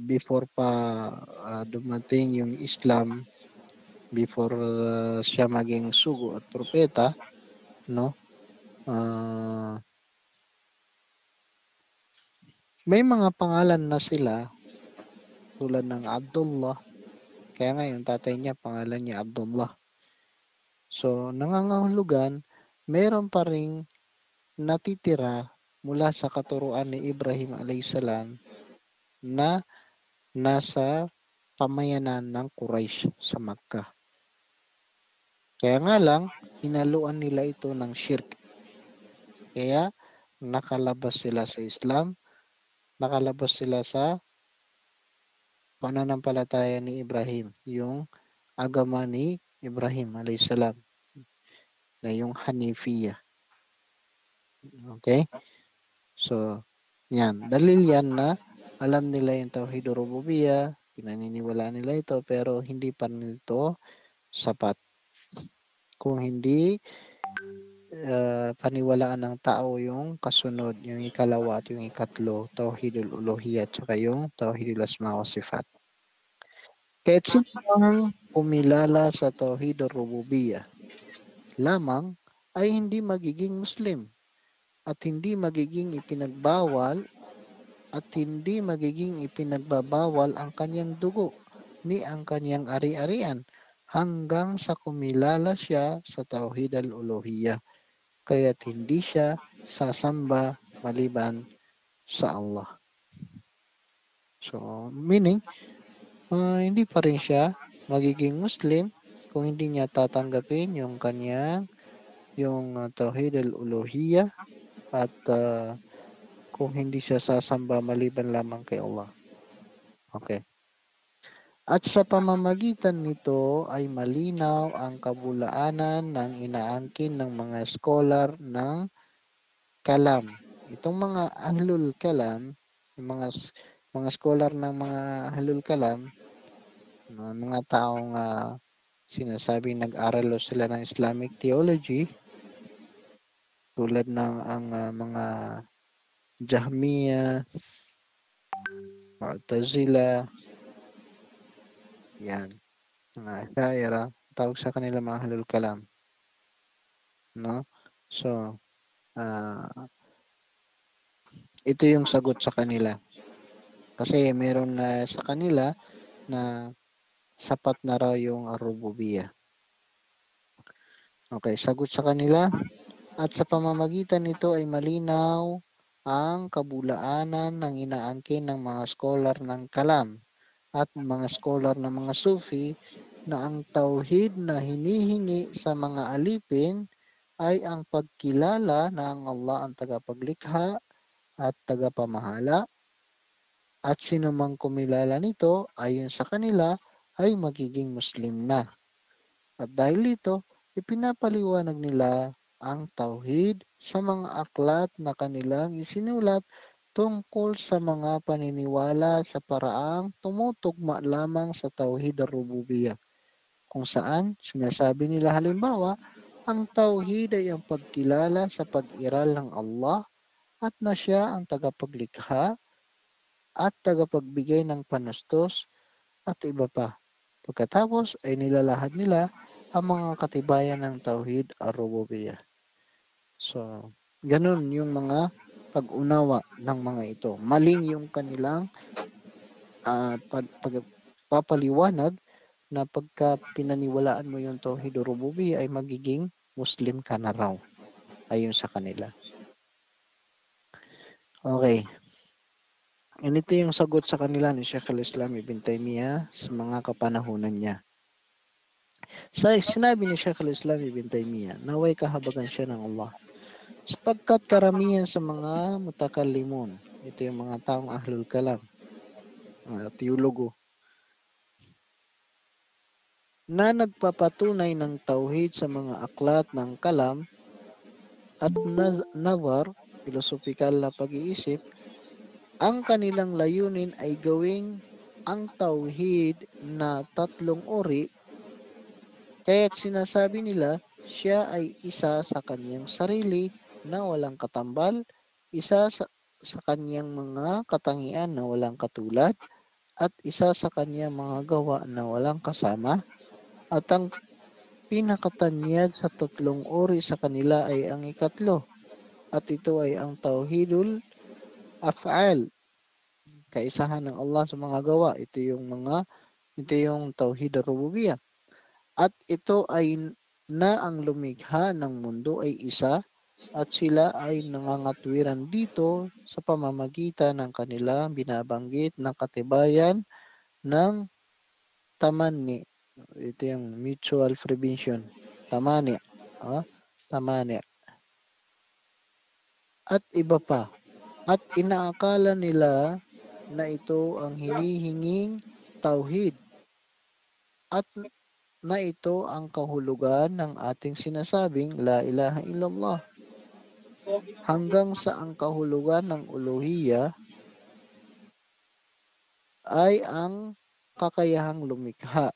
before pa dumating yung Islam, before siya maging sugo at propeta, no? May mga pangalan na sila tulad ng Abdullah. Kaya nga yung tatay niya, pangalan niya Abdullah. So, nangangahulugan, meron pa ring natitira mula sa katuruan ni Ibrahim alayhisalam na nasa pamayanan ng Quraysh sa Makkah. Kaya nga lang, hinaluan nila ito ng shirk. Kaya, nakalabas sila sa Islam, nakalabas sila sa pananampalataya ni Ibrahim, yung agama ni Ibrahim alayhisalam, na yung Hanifiyah. Okay? So, yan. Dalil yan na alam nila yung Tauhid Rububiyyah, pinaniniwalaan nila ito, pero hindi pa nito sapat. Kung hindi paniwalaan ng tao yung kasunod, yung ikalawa at yung ikatlo, Tauhidul Uluhiyyah at saka yung Tauhidul Asma wa Sifat. Kahit sino kumilala sa Tauhidul Rububiyyah lamang ay hindi magiging Muslim at hindi magiging ipinagbawal at hindi magiging ipinagbabawal ang kanyang dugo ni ang kanyang ari-arian hanggang sa kumilala siya sa Tauhid al-Uluhiyyah. Kaya't hindi siya sasamba maliban sa Allah. So, meaning, hindi pa rin siya magiging Muslim kung hindi niya tatanggapin yung kanyang Tauhid al-Uluhiyyah at kung hindi siya sasamba maliban lamang kay Allah. Okay. At sa pamamagitan nito ay malinaw ang kabulaanan ng inaangkin ng mga scholar ng kalam. Itong mga ahlul kalam, yung mga scholar ng mga ahlul kalam, mga taong sinasabing nag-aral sila ng Islamic theology, tulad ng mga Jahmiya, Mu'tazila, yan, mga Ash'ariyah, tawag sa kanila mga ahlul kalam. No? So, ito yung sagot sa kanila. Kasi meron na sa kanila na sapat na raw yung rububiyyah. Okay, sagot sa kanila. At sa pamamagitan nito ay malinaw ang kabulaanan ng inaangkin ng mga scholar ng kalam at mga scholar ng mga Sufi na ang tauhid na hinihingi sa mga alipin ay ang pagkilala na ang Allah ang tagapaglikha at tagapamahala at sinumang kumilala nito ayon sa kanila ay magiging Muslim na. At dahil ito, ipinapaliwanag nila ang tauhid sa mga aklat na kanilang isinulat tungkol sa mga paniniwala sa paraang tumutugma lamang sa tauhid ar-rububiyyah, kung saan sinasabi nila halimbawa, ang tauhid ay ang pagkilala sa pag-iral ng Allah at na siya ang tagapaglikha at tagapagbigay ng panustos at iba pa. Pagkatapos ay nilalahad nila ang mga katibayan ng tauhid ar-rububiyyah. So, ganun yung mga pag-unawa ng mga ito. Maling yung kanilang pagpapaliwanag na pagka pinaniwalaan mo yung tauhid ar-rububiyyah ay magiging Muslim ka na raw. Ayon sa kanila. Okay. Ito yung sagot sa kanila ni Sheikh al-Islam Ibn Taymiyyah sa mga kapanahunan niya. Sinabi ni Sheikh al-Islam Ibn Taymiyyah, naway kahabagan siya ng Allah. Sapagkat karamihan sa mga mutakallimun, ito yung mga taong ahlul kalam, mga teologo, na nagpapatunay ng tauhid sa mga aklat ng kalam at nazar, filosofikal na pag-iisip, ang kanilang layunin ay gawing ang tauhid na tatlong uri, kaya't sinasabi nila siya ay isa sa kanyang sarili na walang katambal, isa sa kanyang mga katangian na walang katulad, at isa sa kanyang mga gawa na walang kasama, At ang pinakatanyag sa tatlong uri sa kanila ay ang ikatlo. At ito ay ang tauhidul af'al, kaisahan ng Allah sa mga gawa. Ito yung tauhid ar-rububiyyah. At ito ay na ang lumikha ng mundo ay isa at sila ay nangangatwiran dito sa pamamagitan ng kanilang binabanggit na katibayan ng tamani. Ito yung mutual prevention. Tamani. Tamani. At iba pa. At inaakala nila na ito ang hinihinging tauhid. At na ito ang kahulugan ng ating sinasabing La ilaha illallah. Hanggang sa ang kahulugan ng uluhiyya ay ang kakayahang lumikha.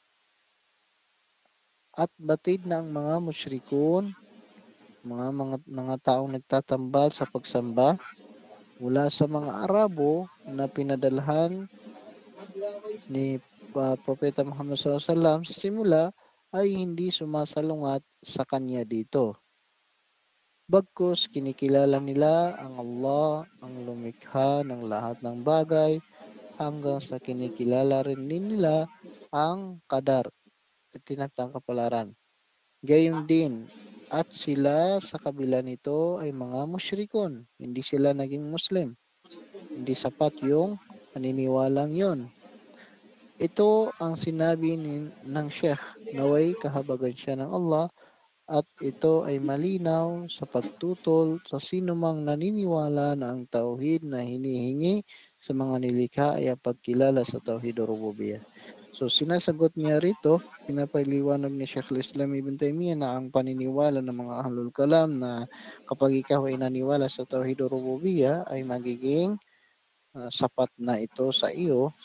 At batid na ang mga musyrikun, mga taong nagtatambal sa pagsamba mula sa mga Arabo na pinadalhan ni Propeta Muhammad SAW sa simula ay hindi sumasalungat sa kanya dito. Bagkus kinikilala nila ang Allah ang lumikha ng lahat ng bagay hanggang sa kinikilala rin nila ang qadar, tinatang kapalaran. Gayon din, at sila sa kabila nito ay mga musyrikon, hindi sila naging Muslim. Hindi sapat yung paniniwalang yon. Ito ang sinabi ng Sheikh naway kahabagan siya ng Allah at ito ay malinaw sa pagtutol sa sinumang naniniwala na ang tauhid na hinihingi sa mga nilikha ay ang pagkilala sa tauhid o rububiyyah. So sinasagot niya rito, pinapaliwanag ni Sheikh Islam Ibn Taymiyyah na ang paniniwala ng mga ahlul kalam na kapag ikaw ay naniwala sa tauhid o rububiyyah ay magiging sapat na ito sa iyo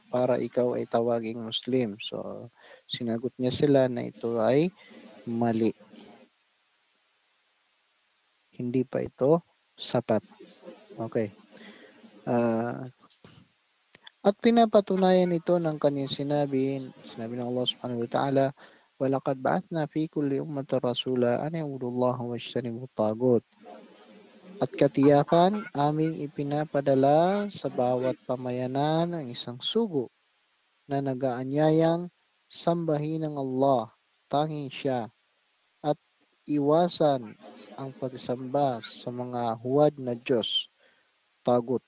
para ikaw ay tawaging Muslim. So sinagot niya sila na ito ay mali. Hindi pa ito sapat. Okay. At pinapatunayan ito ng kanyang sinabi ng Allah subhanahu wa ta'ala, وَلَقَدْ بَعَثْنَا فِي كُلِّ أُمَّةٍ رَسُولًا أَنِ اعْبُدُوا اللَّهَ وَاجْتَنِبُوا الطَّاغُوتَ. At katiyakan, aming ipinapadala sa bawat pamayanan ang isang sugo na nagaanyayang sambahin ng Allah, tanging siya, at iwasan ang pagsamba sa mga huwad na Diyos, tagut.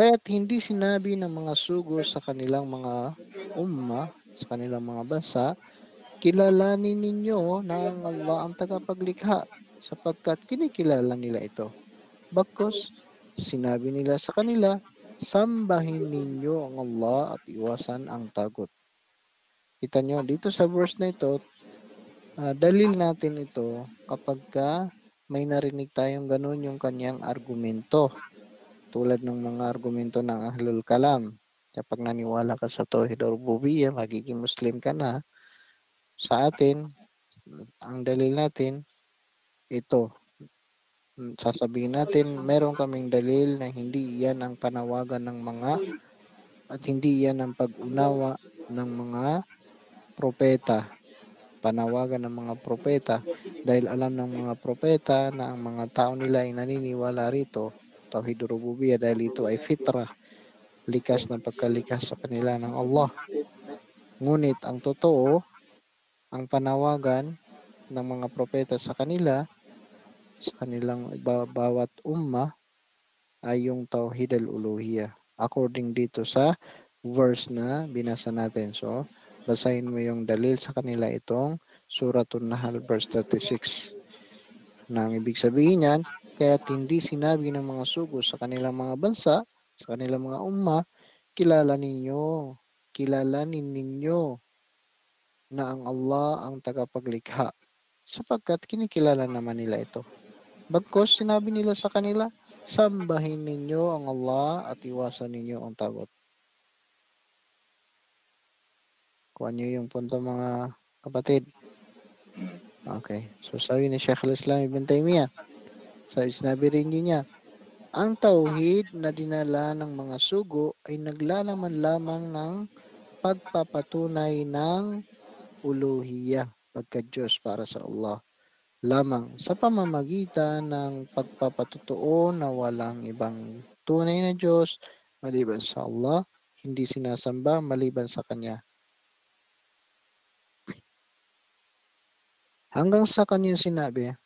Kaya't hindi sinabi ng mga sugo sa kanilang mga sa kanilang mga bansa, kilalanin ninyo na ang Allah ang tagapaglikha sapagkat kinikilala nila ito. Bagkus, sinabi nila sa kanila, sambahin ninyo ang Allah at iwasan ang tagot. Kita nyo, dito sa verse na ito, dalil natin ito kapag may narinig tayong ganun yung kanyang argumento. Tulad ng mga argumento ng Ahlul Kalam. Kapag naniwala ka sa Tauhid o Rububiyyah, magiging Muslim ka na. Sa atin, ang dalil natin, ito. Sasabihin natin, meron kaming dalil na hindi iyan ang panawagan ng mga at hindi iyan ang pag-unawa ng mga propeta. Panawagan ng mga propeta dahil alam ng mga propeta na ang mga tao nila ay naniniwala rito Tauhid Rububiyyah dahil ito ay fitrah, likas na pagkalikas sa kanila ng Allah. Ngunit ang totoo, ang panawagan ng mga propeta sa kanila, sa kanilang bawat ummah, ay yung Tauhid al-Uluhiyah. According dito sa verse na binasa natin. So, basahin mo yung dalil sa kanila itong Suratul Nahl verse 36. Na ang ibig sabihin yan, kaya't hindi sinabi ng mga sugo sa kanilang mga bansa, sa kanilang mga ummah, kilalanin ninyo na ang Allah ang tagapaglikha, sapagkat kinikilala naman nila ito. Bagkus sinabi nila sa kanila, sambahin ninyo ang Allah at iwasan ninyo ang tagot. Kuha niyo yung punto mga kapatid. Okay. So sabi ni Sheikh al-Islam Ibn Taymiyyah, sinabi rin niya, ang tauhid na dinala ng mga sugo ay naglalaman lamang ng pagpapatunay ng uluhiyah, pagka-Diyos para sa Allah lamang sa pamamagitan ng pagpapatotoo na walang ibang tunay na Diyos maliban sa Allah, hindi sinasamba maliban sa Kanya. Hanggang sa Kanyang sinabi,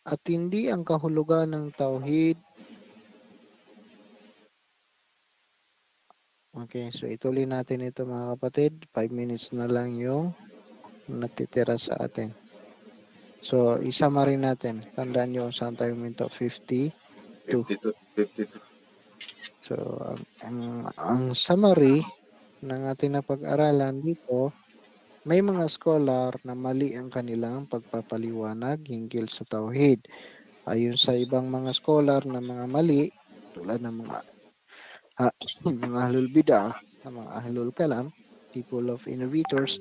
at hindi ang kahulugan ng tauhid. Okay, so ituloy natin ito mga kapatid. 5 minutes na lang yung natitira sa atin. So, isa-summary natin. Tandaan nyo saan tayo minto. 50. 52. So, ang summary ng ating napag-aralan dito, may mga scholar na mali ang kanilang pagpapaliwanag hinggil sa tauhid. Ayon sa ibang mga scholar na mga mali, tulad ng mga mga ahlul bidah, mga ahlul kalam, people of innovators,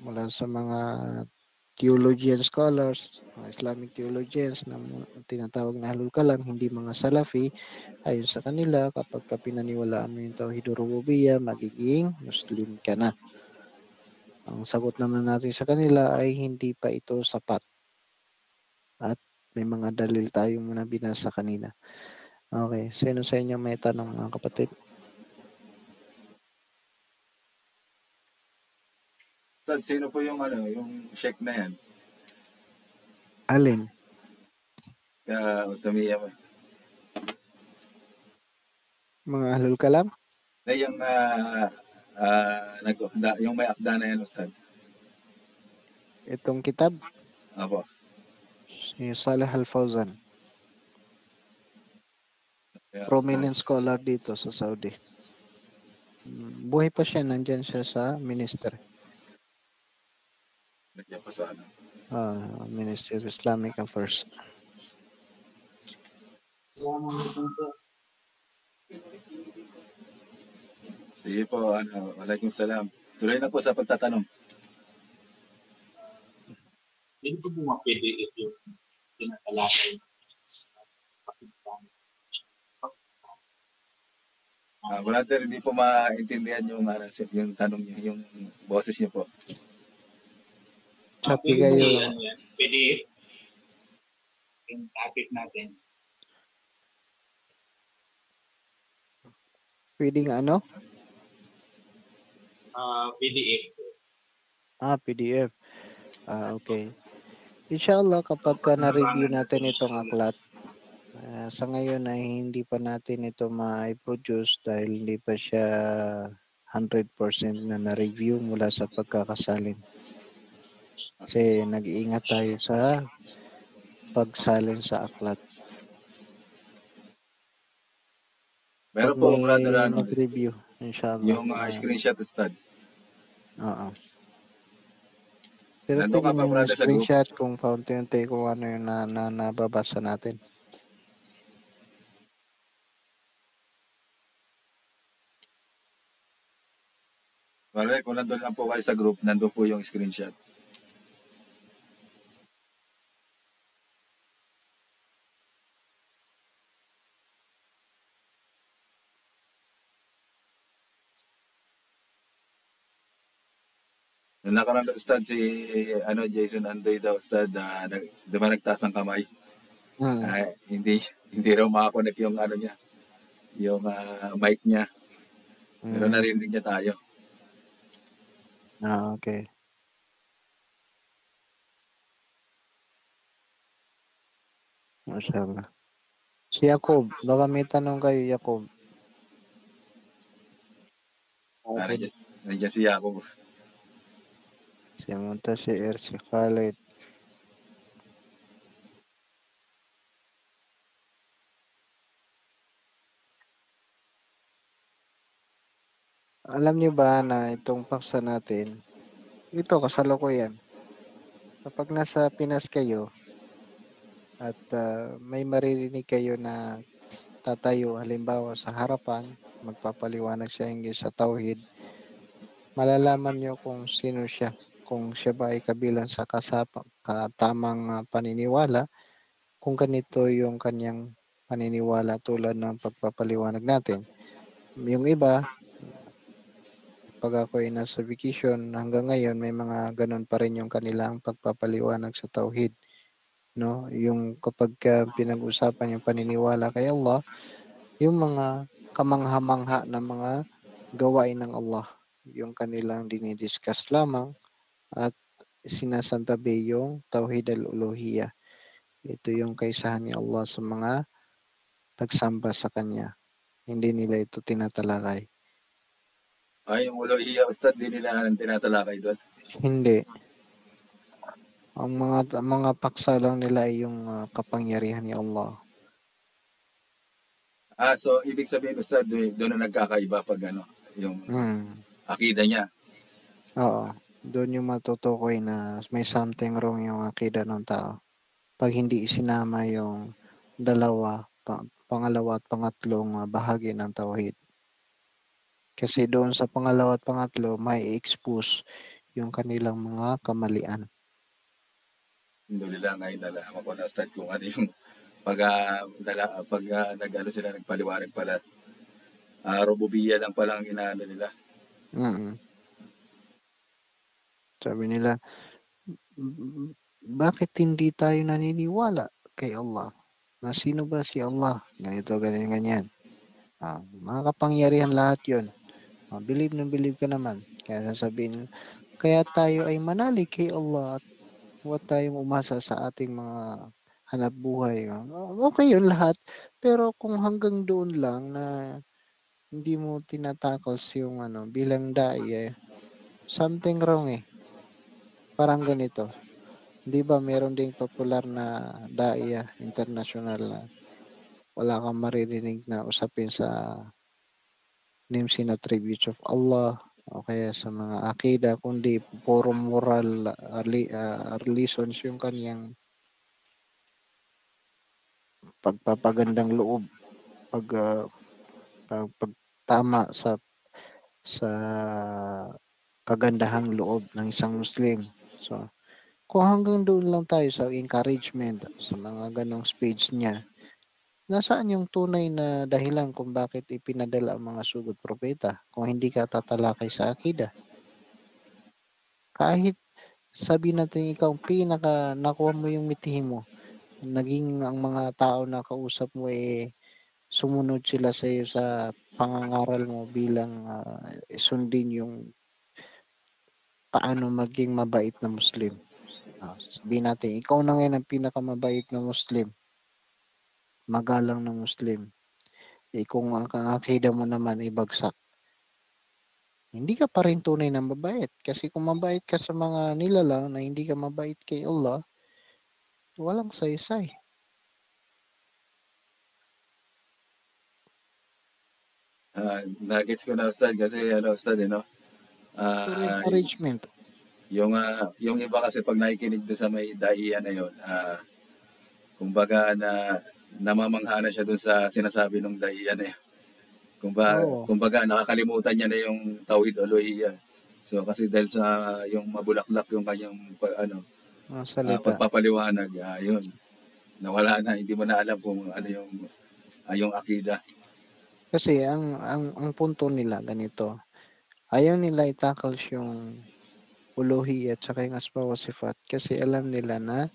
mula sa mga theologian scholars, mga Islamic theologians na tinatawag na ahlul kalam, hindi mga Salafi, ayon sa kanila, kapag pinaniwalaan mo yung tauhid rububiyyah, magiging Muslim ka na. Ang sagot naman natin sa kanila ay hindi pa ito sapat. At may mga dalil tayo muna binasa kanina. Okay, sino sa inyo may tanong mga kapatid? Tad, sino po yung yung sheikh na yan? Alin? Utamiya mo. Mga ahlul kalam? Na yung yung may akda na yan, Ustad. Itong kitab? Apo. Si Saleh Al-Fawzan. Prominent scholar dito sa Saudi. Buhay pa siya, nandyan siya sa minister. Nandiyan pa sa Ministry of Islamic Affairs. Sige po, walaikum salam. Tuloy na po sa pagtatanong. Hindi po mga PDF yung tinatalakay. Brother, hindi po maintindihan yung tanong niyo, yung boses niyo po. Sabi kayo. PDF. Yung topic natin. Pwedeng ano? PDF. PDF. Okay. Inshallah, kapag na-review natin itong aklat, sa ngayon ay hindi pa natin ito ma-produce dahil hindi pa siya 100% na na-review mula sa pagkakasalin. Kasi nag-iingat tayo sa pagsalin sa aklat. Meron Pag po, may brother, nag-review, inshallah. yung screenshot, Ustad. Oo. Pero Nandun ka pa, pwede brother, sa group? screenshot kung paunti-unti kung ano yung nababasa natin. Well, kung nandun lang po kayo sa group, nandun po yung screenshot. Nung nakarang Ustad, si Jason Andoy daw, Ustad, diba nagtaas ang kamay? Hindi raw makakonect yung niya, yung mic niya. Pero narinig niya tayo. Okay. Mashallah. Si Jacob, baka may tanong kayo, Jacob. Nandiyan si Jacob. Si Muntasir, si Khalid. Alam niyo ba na itong paksa natin, ito kasalukuyan. Kapag nasa Pinas kayo at may maririnig kayo na tatayo, halimbawa sa harapan, magpapaliwanag siya hinggil sa tauhid, malalaman niyo kung sino siya. Kung siya ba ay kabilang sa katamang paniniwala, kung ganito yung kanyang paniniwala tulad ng pagpapaliwanag natin. Yung iba, kapag ako ay nasa vacation hanggang ngayon may mga ganun pa rin yung kanilang pagpapaliwanag sa tauhid, no? Yung kapagka pinag-usapan yung paniniwala kay Allah, yung mga kamangha-mangha na mga gawain ng Allah, yung kanilang dinidiscuss lamang at sinasantabi yung tauhid al-uluhiyah. Ito yung kaisahan ni Allah sa mga nagsamba sa Kanya. Hindi nila ito tinatalakay. Ay, yung uluhiyya, Ustad, di nila tinatalakay doon. Hindi. Ang mga paksa lang nila ay yung kapangyarihan ni Allah. So ibig sabihin, Ustad, doon na nagkakaiba pag yung akida niya. Oo. Doon yung matutukoy na may something wrong yung akida ng tao. Pag hindi isinama yung pangalawa at pangatlong bahagi ng tauhid. Kasi doon sa pangalawa at pangatlo, may expose yung kanilang mga kamalian. Hindi nila ngayon nalaman ko na, Ustad, kung ano yung pag nag-ano sila, nagpaliwanag pala. Rububiya lang pala ang inaano nila. Sabi nila, bakit hindi tayo naniniwala kay Allah? Na sino ba si Allah? Ganito, ganyan. Mga kapangyarihan lahat yun. Believe na believe ka naman. Kaya sasabihin, kaya tayo ay manalig kay Allah at huwag tayong umasa sa ating mga hanap buhay. Okay yun lahat. Pero kung hanggang doon lang na hindi mo tinatakos yung bilang da'i, something wrong eh. Parang ganito. Di ba meron ding popular na da'i international na wala kang maririnig na usapin sa names and attributes of Allah o kaya sa mga akida, kundi puro moral reasons yung kanyang pagpapagandang loob, pagtama sa kagandahang loob ng isang Muslim. So, kung hanggang doon lang tayo sa encouragement sa mga ganong stage niya, nasaan yung tunay na dahilan kung bakit ipinadala ang mga sugod propeta kung hindi ka tatalakay sa akida? Kahit sabi natin ikaw nakuha mo yung mithihin mo, naging ang mga tao na kausap mo sumunod sila sa iyo sa pangangaral mo bilang sundin yung paano maging mabait na Muslim. Sabihin natin, ikaw na ngayon ang pinakamabait na Muslim, magalang na Muslim. Kung ang akida mo naman ay bagsak, hindi ka pa rin tunay na mabait. Kasi kung mabait ka sa mga nilalang na hindi ka mabait kay Allah, walang saysay. Nagets ko na, Ustad, kasi Ustad, Puro encouragement. Yung iba kasi pag nakikinig doon sa may daiya na yun, kumbaga namamangha na siya doon sa sinasabi ng daiya na yun. Kumbaga nakakalimutan niya na yung tauhid uluhiyya. So kasi dahil sa yung mabulaklak yung kanyang pagpapaliwanag, yun. Nawala na, hindi mo na alam kung ano yung akida. Kasi ang punto nila ganito. Ayaw nila i-tackles yung uluhiyya at saka yung asma wa sifat kasi alam nila na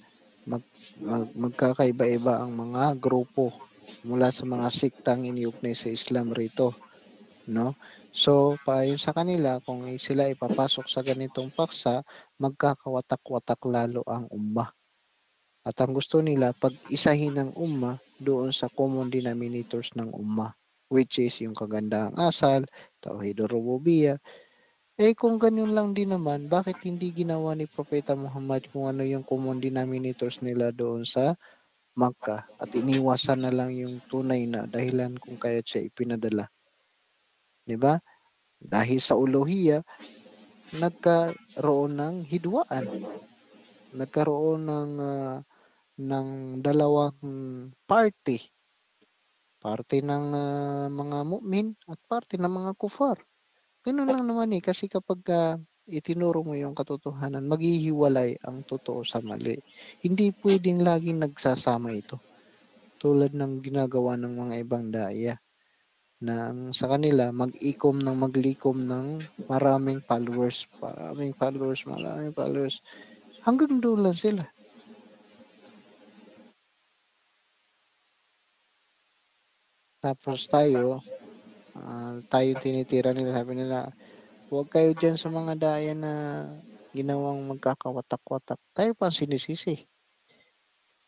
magkakaiba-iba ang mga grupo mula sa mga siktang iniugnay sa Islam rito, no? So, payon sa kanila, kung sila ipapasok sa ganitong paksa, magkakawatak-watak lalo ang ummah. At ang gusto nila, pag-isahin ng ummah doon sa common denominators ng ummah, which is yung kagandahang asal, tauhid rububiyyah. Kung ganun lang din naman, bakit hindi ginawa ni Propeta Muhammad kung ano yung common denominators nila doon sa Makkah at iniwasan na lang yung tunay na dahilan kung kaya siya ipinadala? Diba? Dahil sa uluhiyya, nagkaroon ng hidwaan. Nagkaroon ng dalawang party. Party ng mga mu'min at party ng mga kufar. Ganun lang naman kasi kapag itinuro mo yung katotohanan, maghihiwalay ang totoo sa mali. Hindi pwedeng laging nagsasama ito. Tulad ng ginagawa ng mga ibang daya. na sa kanila mag-ikom ng maglikom ng maraming followers, maraming followers. Hanggang doon lang sila. Tapos tayo tinitira nila, sabi nila, huwag kayo dyan sa mga daya na ginawang magkakawatak-watak. Tayo pa ang sinisisi.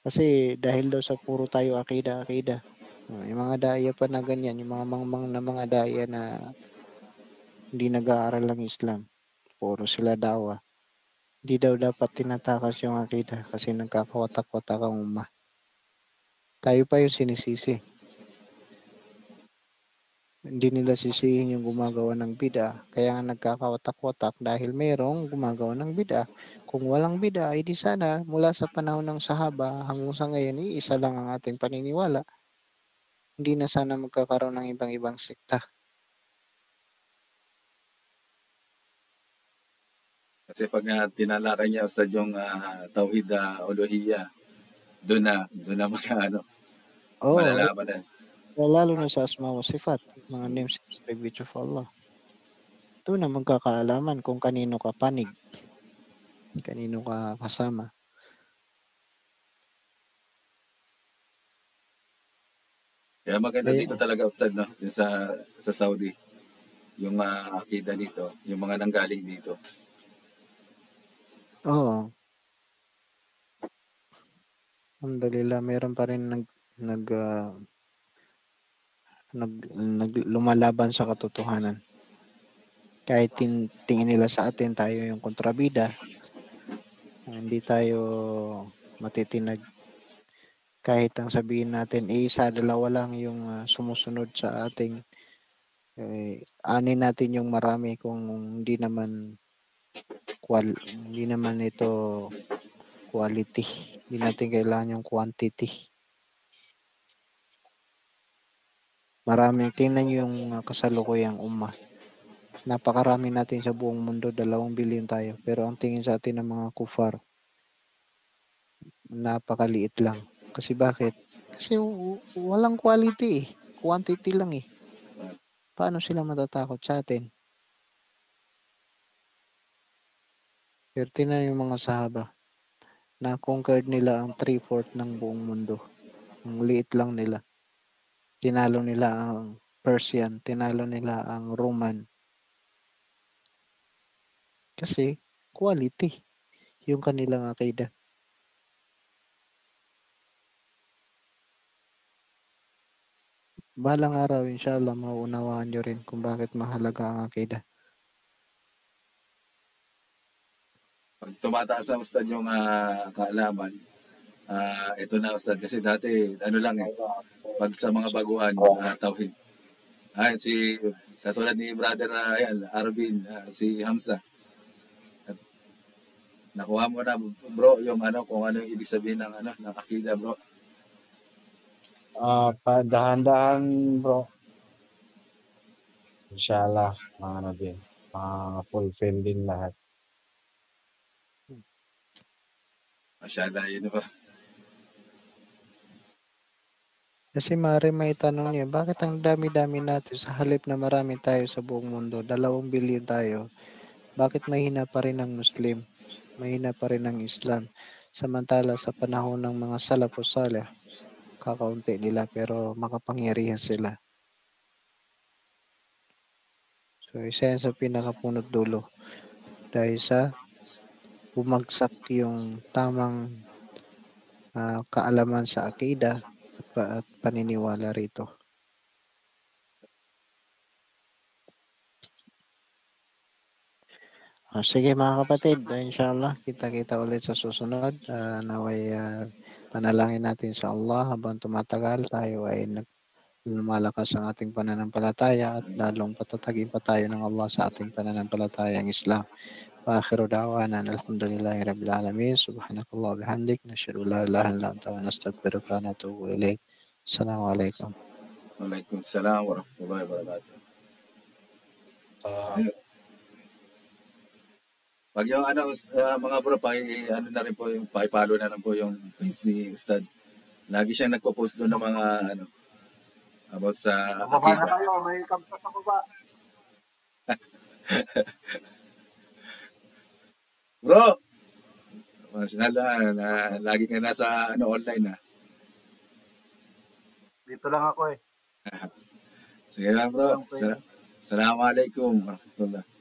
Kasi dahil daw sa puro tayo akida-akida. Yung mga daya pa na ganyan, yung mga mangmang na mga daya na hindi nag-aaral ng Islam. Puro sila dawa. Hindi daw dapat tinatakas yung akida kasi nagkakawatak-watak ang ummah. Tayo pa yung sinisisi. Hindi nila sisihin yung gumagawa ng bid'a. Kaya nga nagkakawatak-watak dahil mayroong gumagawa ng bid'a. Kung walang bid'a, di sana mula sa panahon ng sahaba hanggang sa ngayon, isa lang ang ating paniniwala. Hindi na sana magkakaroon ng ibang-ibang sekta. Kasi pag tinalakay niya Ustad yung Tauhid Uluhiyya, doon na Oo, malalaman na. lalo na sa asma wa sifat, mga names and attributes of Allah. Doon na magkakaalaman kung kanino ka panig, kanino ka kasama. Kaya maganda dito talaga Ustad, no? Yung sa Saudi. Yung akida dito, yung mga nanggaling dito. Oo. Alhamdulillah, meron pa rin lumalaban sa katotohanan. Kahit tingin nila sa atin tayo yung kontrabida, hindi tayo matitinag. Kahit ang sabihin natin, isa, dalawa lang yung sumusunod sa ating, anin natin yung marami kung hindi naman ito quality. Hindi natin kailangan yung quantity. Tingnan nyo yung kasalukuyang ummah. Napakarami natin sa buong mundo, 2 billion tayo. Pero ang tingin sa atin ng mga kufar, napakaliit lang. Kasi bakit? Kasi walang quality eh. Quantity lang eh. Paano sila matatakot sa atin? Pero tingnan yung mga sahaba. Na-conquered nila ang 3/4 ng buong mundo. Ang liit lang nila. Tinalo nila ang Persian, tinalo nila ang Roman. Kasi quality yung kanilang akida. Balang araw, inshallah, mauunawaan nyo rin kung bakit mahalaga ang akida. Pag tumataas ang Ustad yung kaalaman, ito na Ustad. Kasi dati, pag sa mga baguhan, Tauhid. Katulad ni brother Arvin, si Hamza. Nakuha mo na bro yung kung ano yung ibig sabihin ng akida bro. Dahan-dahan bro. Inshallah, fulfill din lahat. Masyada yun ba? Kasi may tanong niya, bakit ang dami-dami natin sa halip na marami tayo sa buong mundo, 2 billion tayo, bakit mahina pa rin ang Muslim? Mahina pa rin ang Islam. Samantala sa panahon ng mga salafus salih, kakaunti nila pero makapangyarihan sila. So isa yan sa pinakapunot dulo. Dahil sa bumagsak yung tamang kaalaman sa akida at paniniwala rito. Sige mga kapatid, inshallah kita-kita ulit sa susunod. Naway panalangin natin sa Allah habang tumatagal tayo ay lumalakas ang ating pananampalataya at lalong patatagin pa tayo ng Allah sa ating pananampalatayang Islam. Wa akhiru da'wana alhamdulillahi rabbil alamin. Subhanakallah bihamdik nasyhadu la ilaha illa anta wa nastaghfiruka wa natubu ilaik. Assalamualaikum. Waalaikumsalam warahmatullahi wabarakatuh. Pag yung mga bro, na rin po yung pakipalo na rin po yung page ni Ustad. Lagi siyang nagpo-post doon ng mga about sa Baba na akida. kayo, may kampas sa baba. Bro, na lagi ka nasa online. Dito lang ako eh. Sige lang Dito bro. lang po yun. Assalamualaikum warahmatullahi.